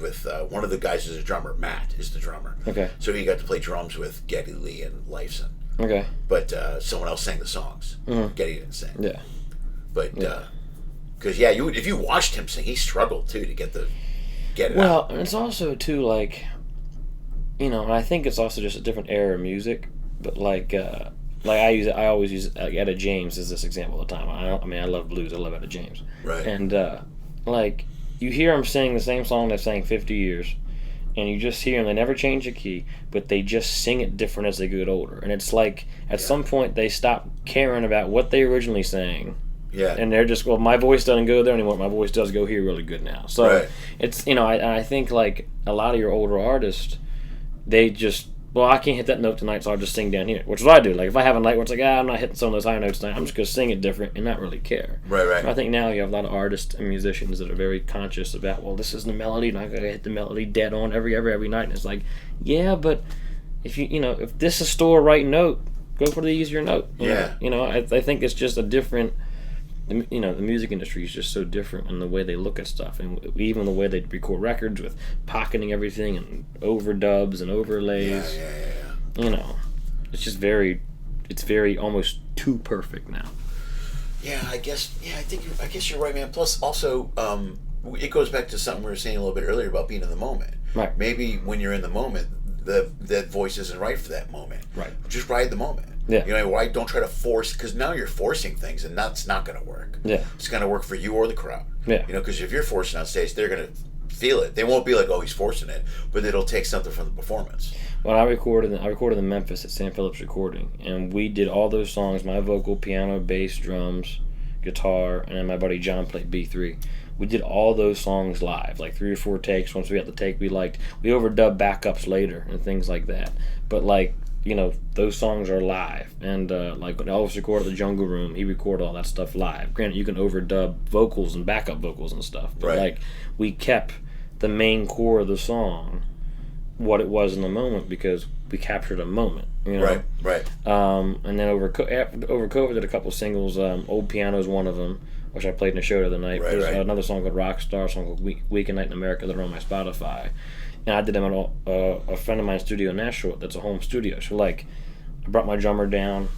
with one of the guys who's a drummer. Matt is the drummer. Okay. So he got to play drums with Geddy Lee and Lifeson. Okay. But someone else sang the songs. Geddy didn't sing. Yeah. But because if you watched him sing, he struggled too to get it out. Well, and it's also too and I think it's also just a different era of music. But Like I always use like Etta James as this example all the time. I love blues. I love Etta James. Right. And like you hear them sing the same song they've sang 50 years, and you just hear them. They never change the key, but they just sing it different as they get older. And it's like at some point they stop caring about what they originally sang. Yeah. And they're just, well, my voice doesn't go there anymore. My voice does go here really good now. So it's, I think like a lot of your older artists, they just, well, I can't hit that note tonight, so I'll just sing down here, which is what I do. Like if I have a night where it's like, I'm not hitting some of those high notes tonight, I'm just going to sing it different and not really care. Right. I think now you have a lot of artists and musicians that are very conscious about, well, this is the melody, and I got to hit the melody dead on every night. And it's like, yeah, but if if this is still a right note, go for the easier note. I think it's just a different. The music industry is just so different in the way they look at stuff, and even the way they record records with pocketing everything and overdubs and overlays. Yeah. It's just it's very almost too perfect now. Yeah, I guess you're right, man. Plus, also, it goes back to something we were saying a little bit earlier about being in the moment. Right. Maybe when you're in the moment, that voice isn't right for that moment. Right. Just ride the moment. Yeah. Why don't try to force, because now you're forcing things and that's not going to work. Yeah. It's going to work for you or the crowd. Yeah. Because if you're forcing on stage, they're going to feel it. They won't be like, oh, he's forcing it, but it'll take something from the performance. Well, I recorded in Memphis at Sam Phillips Recording, and we did all those songs, my vocal, piano, bass, drums, guitar, and then my buddy John played B3. We did all those songs live, like 3 or 4 takes. Once we got the take we liked, we overdubbed backups later and things like that. But like, those songs are live. And like when Elvis recorded the Jungle Room, he recorded all that stuff live. Granted, you can overdub vocals and backup vocals and stuff, but like we kept the main core of the song what it was in the moment because we captured a moment. Right. And then over COVID, did a couple singles. Old Piano is one of them, which I played in a show the other night. Right, There's another song called Rockstar, a song called Week and Night in America that are on my Spotify. And I did them at a friend of mine's studio in Nashville that's a home studio. So, like, I brought my drummer down.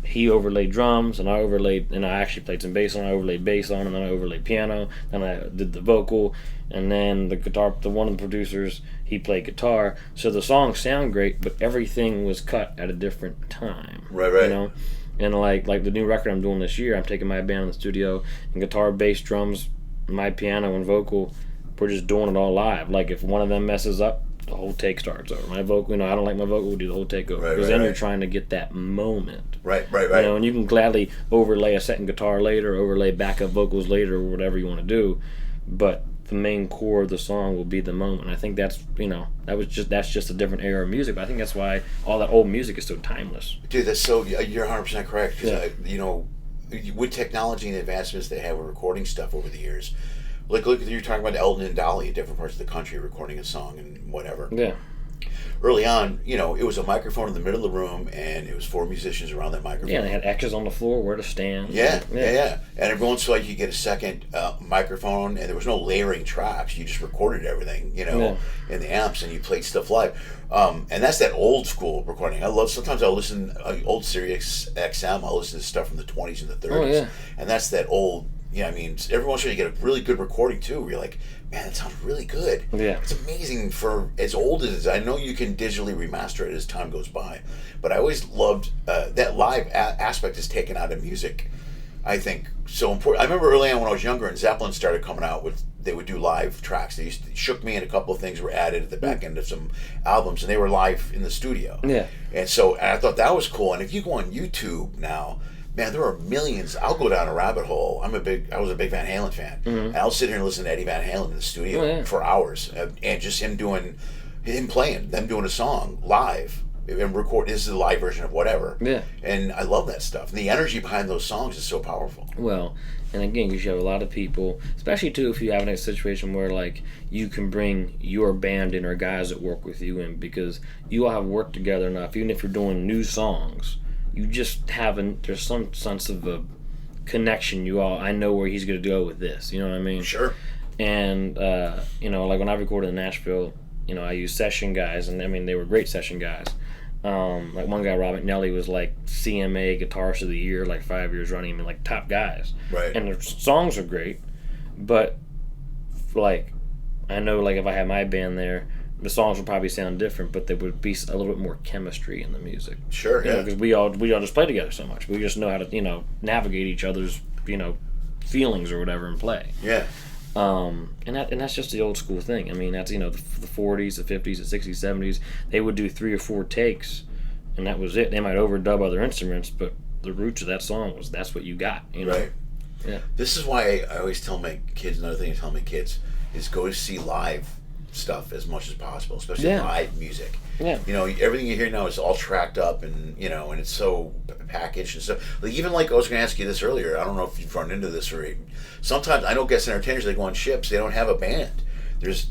He overlaid drums, and I actually played some bass on. I overlaid bass on, and then I overlaid piano. Then I did the vocal, and then the guitar. One of the producers, he played guitar. So the songs sound great, but everything was cut at a different time. Right. And like the new record I'm doing this year, I'm taking my band in the studio, and guitar, bass, drums, my piano, and vocal. We're just doing it all live. Like if one of them messes up, the whole take starts over. My vocal, I don't like my vocal, we'll do the whole take over. Because then you're trying to get that moment. Right. And you can gladly overlay a second guitar later, overlay backup vocals later, or whatever you want to do. But the main core of the song will be the moment. I think that's that's just a different era of music. But I think that's why all that old music is so timeless. Dude, you're 100% correct. Because with technology and advancements they have with recording stuff over the years. Look, you're talking about Elton and Dolly in different parts of the country recording a song and whatever. Yeah. Early on, it was a microphone in the middle of the room, and it was 4 musicians around that microphone. Yeah, they had X's on the floor, where to stand. Yeah. And every once in a while, you get a second microphone, and there was no layering tracks. You just recorded everything, in the amps, and you played stuff live. And that's that old school recording. Sometimes I'll listen to old Sirius XM. I'll listen to stuff from the 20s and the 30s. Oh, yeah. And that's that old... every once in a while you get a really good recording too, where you're like, man, that sounds really good. Yeah. It's amazing for as old as it is. I know you can digitally remaster it as time goes by, but I always loved that live aspect is taken out of music, I think, so important. I remember early on when I was younger and Zeppelin started coming out they would do live tracks. They Shook Me and a couple of things were added at the back end of some albums, and they were live in the studio. Yeah. And so I thought that was cool. And if you go on YouTube now, man, there are millions. I'll go down a rabbit hole. I was a big Van Halen fan. Mm-hmm. And I'll sit here and listen to Eddie Van Halen in the studio for hours. And just him playing, them doing a song live and record. This is the live version of whatever. Yeah. And I love that stuff. And the energy behind those songs is so powerful. Well, and again, you should have a lot of people, especially too if you have a situation where like you can bring your band in or guys that work with you in, because you all have worked together enough, even if you're doing new songs. You just there's some sense of a connection. I know where he's going to go with this. You know what I mean? Sure. And, like when I recorded in Nashville, I used session guys, and they were great session guys. Like one guy, Rob McNally, was like CMA Guitarist of the Year, like 5 years running, like top guys. Right. And their songs are great, but like, I know like if I had my band there, the songs would probably sound different, but there would be a little bit more chemistry in the music. Sure, You know, because we all just play together so much. We just know how to, navigate each other's, feelings or whatever and play. Yeah. And that's just the old school thing. I mean, that's, the 40s, the 50s, the 60s, 70s. They would do 3 or 4 takes, and that was it. They might overdub other instruments, but the roots of that song that's what you got. Right. Yeah. This is why I always tell my kids, another thing I tell my kids is go to see live stuff as much as possible, especially live music. Yeah. Everything you hear now is all tracked up and, and it's so packaged and stuff. Like, even like I was going to ask you this earlier, I don't know if you've run into this or sometimes I know guest entertainers, they go on ships, they don't have a band.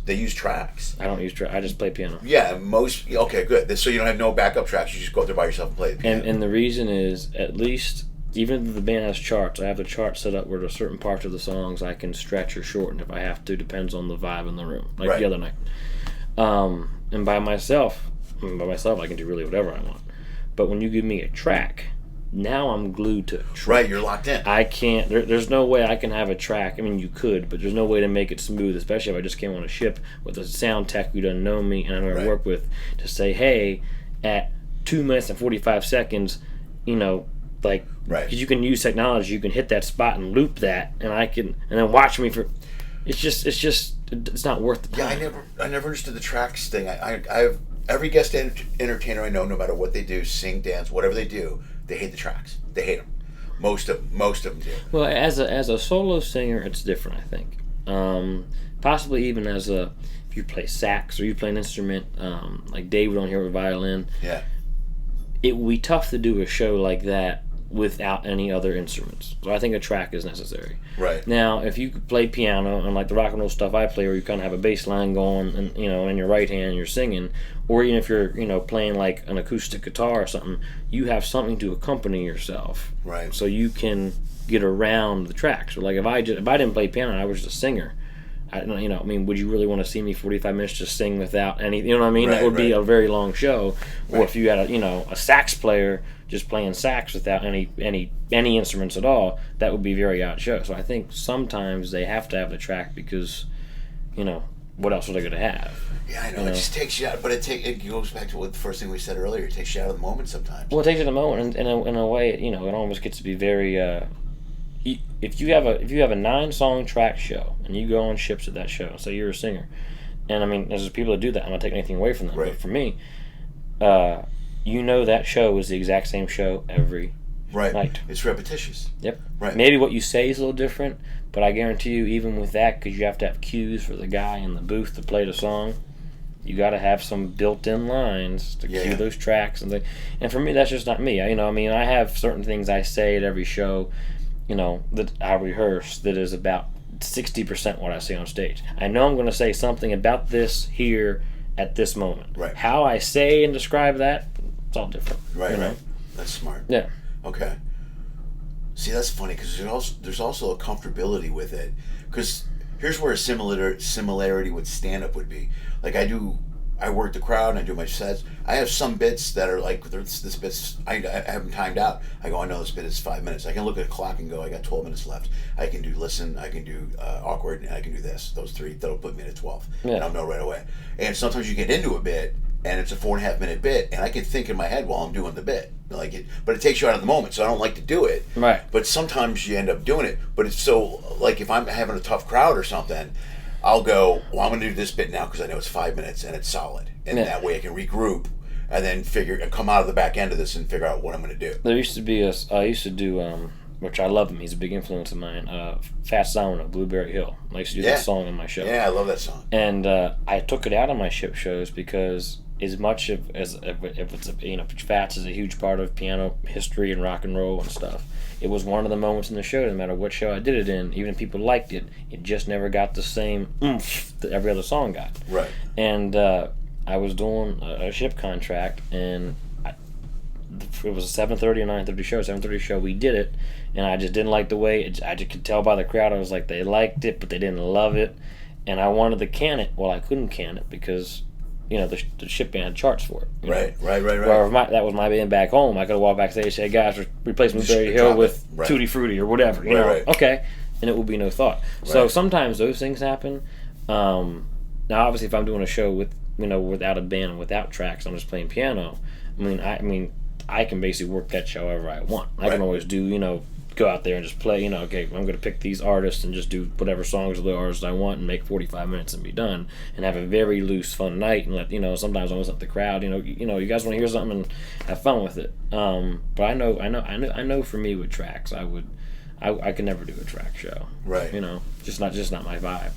They use tracks. I don't use tracks. I just play piano. Yeah, okay, good. So you don't have no backup tracks. You just go up there by yourself and play the piano. And the reason is, at least, even if the band has charts, I have the chart set up where there's certain parts of the songs I can stretch or shorten if I have to. Depends on the vibe in the room. Like the other night. And by myself, I can do really whatever I want. But when you give me a track, now I'm glued to a track. Right, you're locked in. I can't. There's no way I can have a track. I mean, you could, but there's no way to make it smooth, especially if I just came on a ship with a sound tech who doesn't know me and I'm going to work with, to say, hey, at 2 minutes and 45 seconds, like, because you can use technology, you can hit that spot and loop that, and then watch me for. It's not worth the time. Yeah, I never understood the tracks thing. I've every guest entertainer I know, no matter what they do, sing, dance, whatever they do, they hate the tracks. They hate them. Most of them do. Well, as a solo singer, it's different, I think. Possibly even if you play sax or you play an instrument, like David on here with violin. Yeah. It would be tough to do a show like that without any other instruments. So I think a track is necessary. Right. Now, if you could play piano and like the rock and roll stuff I play, where you kind of have a bass line going and in your right hand you're singing, or even if you're playing like an acoustic guitar or something, you have something to accompany yourself. Right. So you can get around the tracks. So like if I didn't play piano and I was just a singer, would you really want to see me 45 minutes just sing without any? You know what I mean? Right, that would be right. a very long show. Right. Or if you had a sax player just playing sax without any instruments at all, that would be a very odd show. So I think sometimes they have to have the track because, what else are they going to have? Yeah, I know. It just takes you out, but it goes back to what the first thing we said earlier. It takes you out of the moment sometimes. Well, it takes you out of the moment, and in a way, it almost gets to be very. If you have a 9-song track show and you go on ships at that show, say you're a singer, and I mean there's people that do that. I'm not taking anything away from them, right. But for me, that show is the exact same show every night. It's repetitious. Yep. Right. Maybe what you say is a little different, but I guarantee you, even with that, because you have to have cues for the guy in the booth to play the song, you got to have some built-in lines to cue those tracks and things. And for me, that's just not me. I have certain things I say at every show, that I rehearse that is about 60% what I say on stage. I know I'm going to say something about this here at this moment. Right. How I say and describe that, it's all different. Right, right. That's smart. Yeah. Okay. See, that's funny because there's also a comfortability with it. Because here's where a similarity with stand-up would be. Like I work the crowd and I do my sets. I have some bits that are like, this bit's, I have them timed out. I go, I know this bit is 5 minutes. I can look at a clock and go, I got 12 minutes left. I can do listen, I can do awkward, and I can do this. Those three, that'll put me at 12. Yeah. And I'll know right away. And sometimes you get into a bit and it's a 4.5 minute bit and I can think in my head while I'm doing the bit. But it takes you out of the moment, so I don't like to do it. Right. But sometimes you end up doing it. But it's so, like if I'm having a tough crowd or something, I'll go, well, I'm going to do this bit now because I know it's 5 minutes and it's solid. And that way I can regroup and then come out of the back end of this and figure out what I'm going to do. There used to be I used to do, which I love him, he's a big influence of mine, Fast Domino, Blueberry Hill. I used to do that song in my show. Yeah, I love that song. And I took it out of my ship shows because as much if it's Fats is a huge part of piano history and rock and roll and stuff. It was one of the moments in the show, no matter what show I did it in, even if people liked it, it just never got the same oomph that every other song got. Right. And I was doing a ship contract, and it was a 7:30 or 9:30 show. 7:30 show, we did it, and I just didn't like the way I just could tell by the crowd. I was like, they liked it, but they didn't love it, and I wanted to can it. Well, I couldn't can it because the ship band had charts for it. Right. Or if that was my band back home, I could have walked backstage and say, hey guys, replace Blueberry Hill with Tutti Frutti or whatever. Right. Okay, and it would be no thought. Right. So sometimes those things happen. Now, obviously, if I'm doing a show with without a band and without tracks, I'm just playing piano. I can basically work that show however I want. I can always do, go out there and just play, okay, I'm going to pick these artists and just do whatever songs of the artists I want and make 45 minutes and be done and have a very loose, fun night and let, sometimes almost let the crowd, you guys want to hear something and have fun with it. But I know for me with tracks, I could never do a track show. Right. Just not my vibe.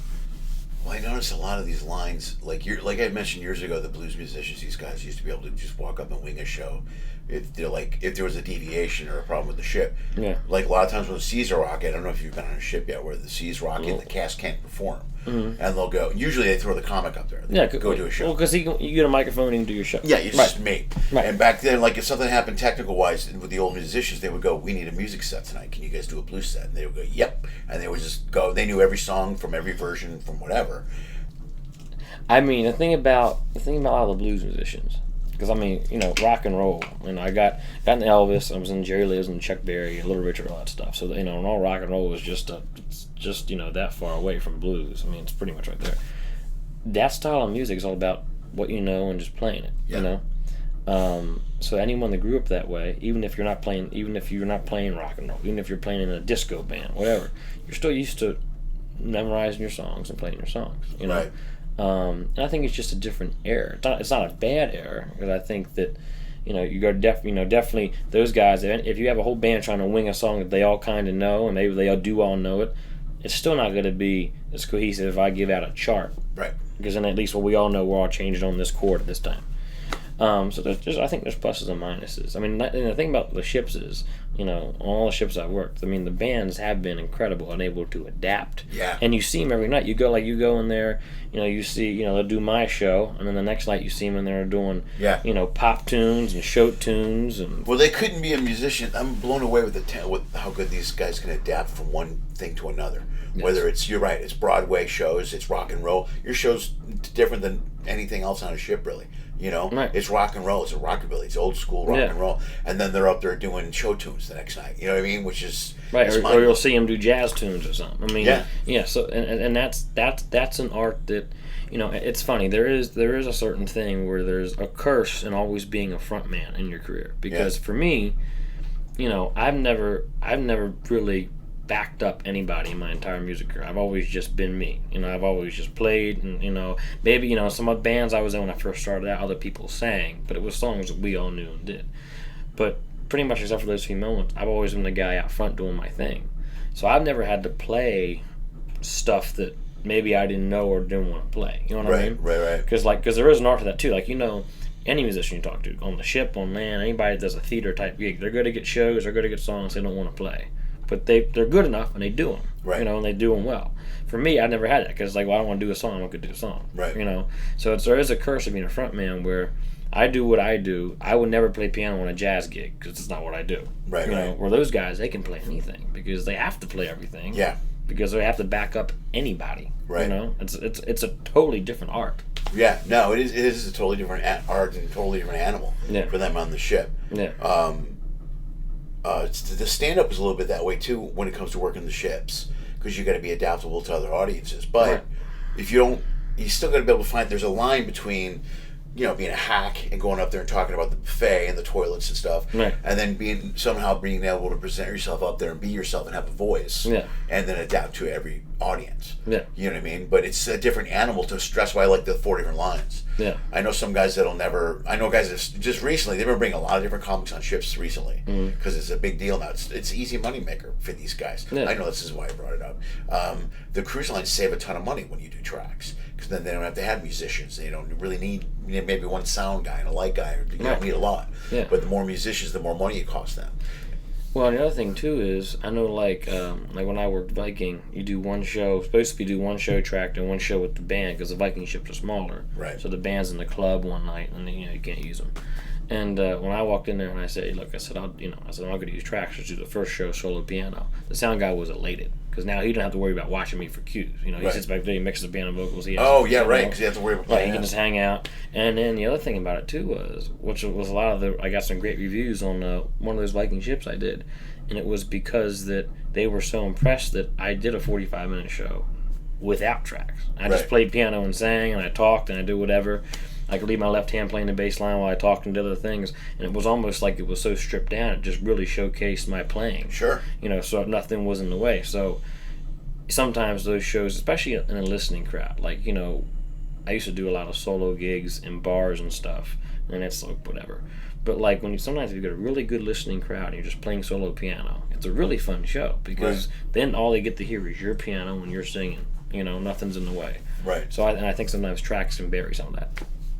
Well, I noticed a lot of these lines, like I mentioned years ago, the blues musicians, these guys used to be able to just walk up and wing a show. If there was a deviation or a problem with the ship. Yeah. Like a lot of times when the seas are rocking, I don't know if you've been on a ship yet, where the seas rocking, and the cast can't perform. Mm-hmm. And they'll go, usually they throw the comic up there. Go do a show. Well, because you get a microphone and you can do your show. Yeah, it's just me. Right. And back then, like if something happened technical-wise with the old musicians, they would go, we need a music set tonight. Can you guys do a blues set? And they would go, yep. And they would just go, they knew every song from every version from whatever. The thing about all the blues musicians, because rock and roll, I got into Elvis, I was in Jerry Lewis and Chuck Berry, Little Richard, all that stuff. So and all rock and roll was just that far away from blues. it's pretty much right there. That style of music is all about what you know and just playing it. Yeah. So anyone that grew up that way, even if you're not playing rock and roll, even if you're playing in a disco band, whatever, you're still used to memorizing your songs and playing your songs. Right. And I think it's just a different era. It's not a bad era, because I think that you go definitely those guys. If you have a whole band trying to wing a song that they all kind of know, and maybe they do all know it, it's still not going to be as cohesive if I give out a chart. Right. Because then at least we all know we're all changing on this chord at this time. So I think there's pluses and minuses. And the thing about the ships is, on all the ships I've worked, the bands have been incredible and able to adapt. Yeah. And you see them every night. You go in there, you see, they'll do my show, and then the next night you see them in there doing, pop tunes and show tunes and. Well, they couldn't be a musician. I'm blown away with how good these guys can adapt from one thing to another. Yes. Whether you're right, it's Broadway shows, it's rock and roll. Your show's different than anything else on a ship, really. Right. It's rock and roll. It's a rockabilly. It's old school rock and roll. And then they're up there doing show tunes the next night. You know what I mean? Which is right. Or you'll see them do jazz tunes or something. Yeah. So and that's an art that it's funny. There is a certain thing where there's a curse in always being a front man in your career, because for me, I've never really backed up anybody in my entire music career. I've always just been me. I've always just played, and maybe some of the bands I was in when I first started out, other people sang, but it was songs that we all knew and did. But pretty much except for those few moments, I've always been the guy out front doing my thing. So I've never had to play stuff that maybe I didn't know or didn't want to play. You know what I mean? Right. Because there is an art to that too. Any musician you talk to on the ship, on land, anybody that does a theater type gig, they're good to get shows, they're good to get songs they don't want to play. But they're good enough and they do them, right. And they do them well. For me, I never had that, because I don't want to do a song, I could do a song, right? So there is a curse of being a front man where I do what I do. I would never play piano on a jazz gig because it's not what I do, right? Where those guys, they can play anything because they have to play everything, because they have to back up anybody, right? It's a totally different art. Yeah, no, it is a totally different art and a totally different animal for them on the ship. Yeah. The stand-up is a little bit that way too when it comes to working the ships, because you got to be adaptable to other audiences. But if you don't, you still got to be able to find. There's a line between, being a hack and going up there and talking about the buffet and the toilets and stuff, and then being able to present yourself up there and be yourself and have a voice, and then adapt to every audience. Yeah. You know what I mean? But it's a different animal to stress. Why I like the 4 different lines. Yeah. I know some guys that'll never. I know guys that just recently, they've been bringing a lot of different comics on ships recently, because it's a big deal now. It's an easy money maker for these guys. Yeah. I know this is why I brought it up. The cruise lines save a ton of money when you do tracks, because then they don't have to have musicians. They don't really need maybe one sound guy and a light guy. You don't need a lot. Yeah. But the more musicians, the more money it costs them. Well, the other thing too is, I know like when I worked Viking, you do one show, supposed to be do one show tracked and one show with the band, because the Viking ships are smaller. Right. So the band's in the club one night, and you can't use them. And when I walked in there and I said, look, I'm not going to use tracks. Let's do the first show solo piano. The sound guy was elated, because now he don't have to worry about watching me for cues. He sits back there, he mixes the piano vocals. Because you have to worry about he can just hang out. And then the other thing about it too was, which was a lot of I got some great reviews on one of those Viking ships I did, and it was because that they were so impressed that I did a 45-minute show without tracks. I just played piano and sang, and I talked, and I did whatever. I could leave my left hand playing the bass line while I talked and did other things, and it was almost like it was so stripped down. It just really showcased my playing. Sure. So nothing was in the way. So sometimes those shows, especially in a listening crowd, like, I used to do a lot of solo gigs in bars and stuff, and it's like whatever. But like sometimes you get a really good listening crowd and you're just playing solo piano, it's a really fun show because then all they get to hear is your piano and you're singing. Nothing's in the way. Right. So I think sometimes tracks can bury some of that.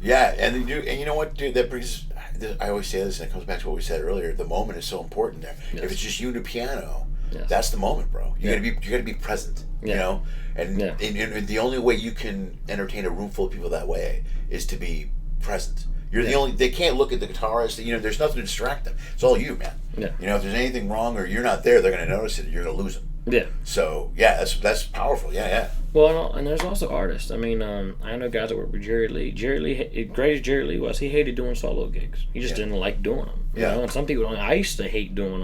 Yeah, and you know what, dude? That brings. I always say this, and it comes back to what we said earlier. The moment is so important there. Yes. If it's just you and the piano, Yes. that's the moment, bro. You gotta be present. Yeah. And the only way you can entertain a room full of people that way is to be present. You're the only. They can't look at the guitarist. There's nothing to distract them. It's all you, man. Yeah. If there's anything wrong or you're not there, they're gonna notice it. And you're gonna lose them. Yeah. So yeah, that's powerful. Yeah. Well, and there's also artists. I mean, I know guys that work with Jerry Lee. Jerry Lee, great as Jerry Lee was, he hated doing solo gigs. He just didn't like doing them. And some people don't. I used to hate doing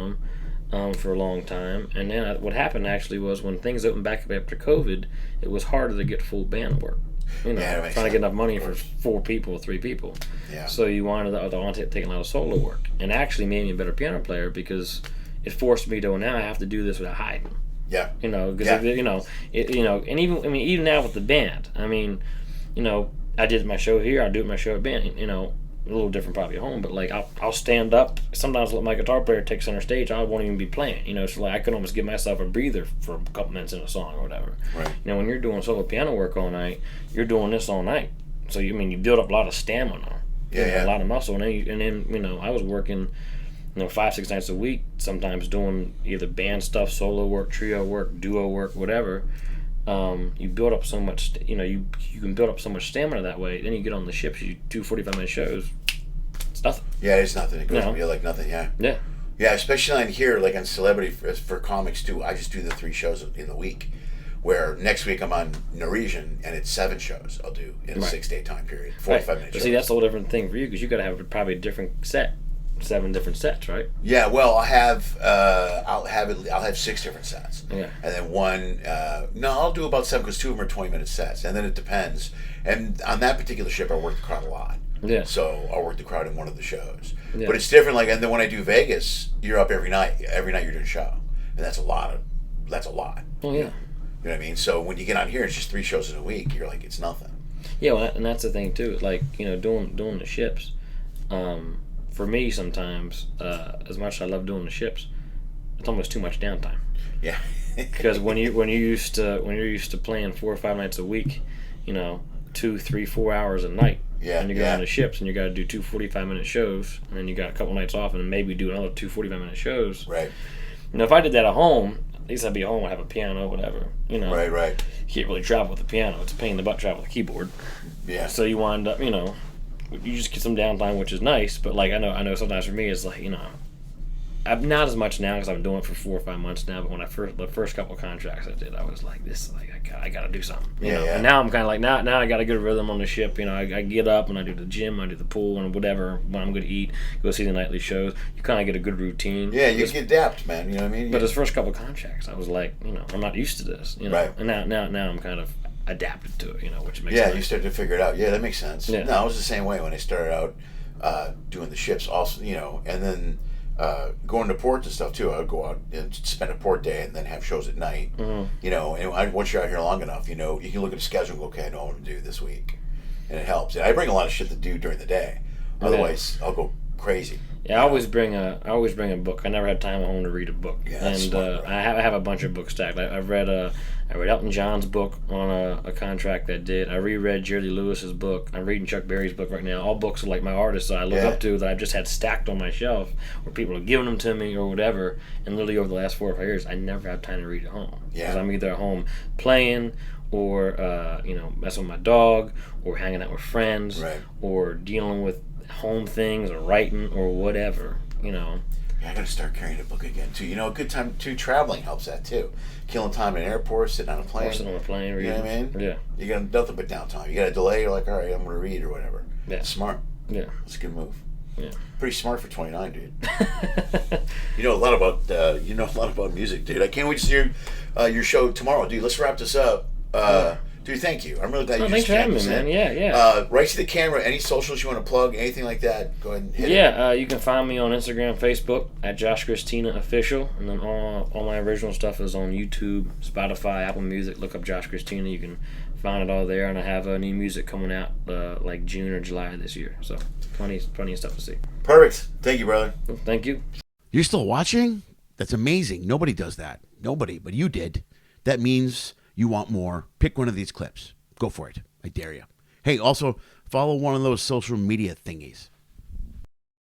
them for a long time. And then what happened actually was when things opened back up after COVID, it was harder to get full band work. Trying to get enough money for 4 people or 3 people. Yeah. So you wanted to take a lot of solo work, and actually made me a better piano player because it forced me to now I have to do this without hiding. Yeah. Because and even now with the band, I did my show here, I do my show at band, a little different probably at home, but like I'll stand up. Sometimes let my guitar player take center stage. I won't even be playing. So like I could almost give myself a breather for a couple minutes in a song or whatever. Right. When you're doing solo piano work all night, you're doing this all night. So you build up a lot of stamina. A lot of muscle, and then I was working 5-6 nights a week, sometimes doing either band stuff, solo work, trio work, duo work, whatever. You build up so much, you can build up so much stamina that way. Then you get on the ships, you do 45-minute shows. It's nothing. Yeah, it's nothing. It goes to be like nothing. Yeah. Yeah. Yeah, especially on here, like on Celebrity for comics too. I just do the 3 shows in the week. Where next week I'm on Norwegian and it's 7 shows I'll do in a 6-day time period, 45-minute shows. See, that's a whole different thing for you because you got to have probably a different set. 7 different sets, right? Yeah, well, I'll have 6 different sets. Yeah. And then one, I'll do about 7 because 2 of them are 20-minute sets, and then it depends. And on that particular ship, I work the crowd a lot. Yeah. So I'll work the crowd in one of the shows. Yeah. But it's different. Like, and then when I do Vegas, you're up every night. Every night you're doing a show, and that's a lot. Oh yeah. You know what I mean? So when you get on here, it's just 3 shows in a week. You're like, it's nothing. Yeah, well, and that's the thing too. Like doing the ships. For me, sometimes, as much as I love doing the ships, it's almost too much downtime. Yeah. Because when you're used to playing 4 or 5 nights a week, 2, 3, 4 hours a night. Yeah. And you go on the ships and you got to do 2 45-minute shows, and then you got a couple nights off, and then maybe do another 2 45-minute shows. Right. If I did that at home, at least I'd be home, I'd have a piano, whatever. Right. You can't really travel with the piano. It's a pain in the butt to travel with a keyboard. Yeah. So you wind up, you just get some downtime, which is nice. But like I know sometimes for me it's like I'm not as much now because I've been doing it for 4 or 5 months now. But when the first couple of contracts I did, I was like, this like I gotta do something. You know? And now I'm kind of like now I got a good rhythm on the ship. I get up and I do the gym, I do the pool and whatever. When I'm going to eat, go see the nightly shows. You kind of get a good routine. Yeah, you can adapt, man. You know what I mean? But his first couple of contracts, I was like, I'm not used to this. Right. And now I'm kind of adapted to it, which makes sense. You start to figure it out. Yeah, that makes sense. Yeah. No, I was the same way when I started out doing the ships also, and then going to port and stuff too. I would go out and spend a port day and then have shows at night. Mm-hmm. And once you're out here long enough, you can look at the schedule and go, okay, I know what to do this week. And it helps. And I bring a lot of shit to do during the day. Otherwise, I'll go crazy. Yeah, I always bring a book. I never had time at home to read a book. Yeah, and smart, I have a bunch of books stacked. I read Elton John's book on a contract that did. I reread Jerry Lee Lewis's book. I'm reading Chuck Berry's book right now. All books are like my artists that I look up to that I've just had stacked on my shelf, where people are giving them to me or whatever. And literally over the last 4 or 5 years, I never have time to read at home because I'm either at home playing or messing with my dog or hanging out with friends or dealing with home things or writing or whatever. Yeah, I gotta start carrying a book again too. A good time too. Traveling helps that too. Killing time in an airport, sitting on a plane. Sitting on a plane, reading. You know what I mean? Yeah. You got nothing but downtime. You got a delay. You're like, all right, I'm gonna read or whatever. Yeah. Smart. Yeah. That's a good move. Yeah. Pretty smart for 29, dude. You know a lot about music, dude. I can't wait to see your show tomorrow, dude. Let's wrap this up. Dude, thank you. I'm really glad Oh, you thanks just for having me, man. Yeah. Right to the camera. Any socials you want to plug? Anything like that? Go ahead and hit it. Yeah, you can find me on Instagram, Facebook at Josh Christina Official, and then all my original stuff is on YouTube, Spotify, Apple Music. Look up Josh Christina. You can find it all there, and I have new music coming out like June or July this year. So plenty of stuff to see. Perfect. Thank you, brother. Well, thank you. You're still watching? That's amazing. Nobody does that. Nobody, but you did. That means you want more. Pick one of these clips. Go for it. I dare you. Hey, also follow one of those social media thingies.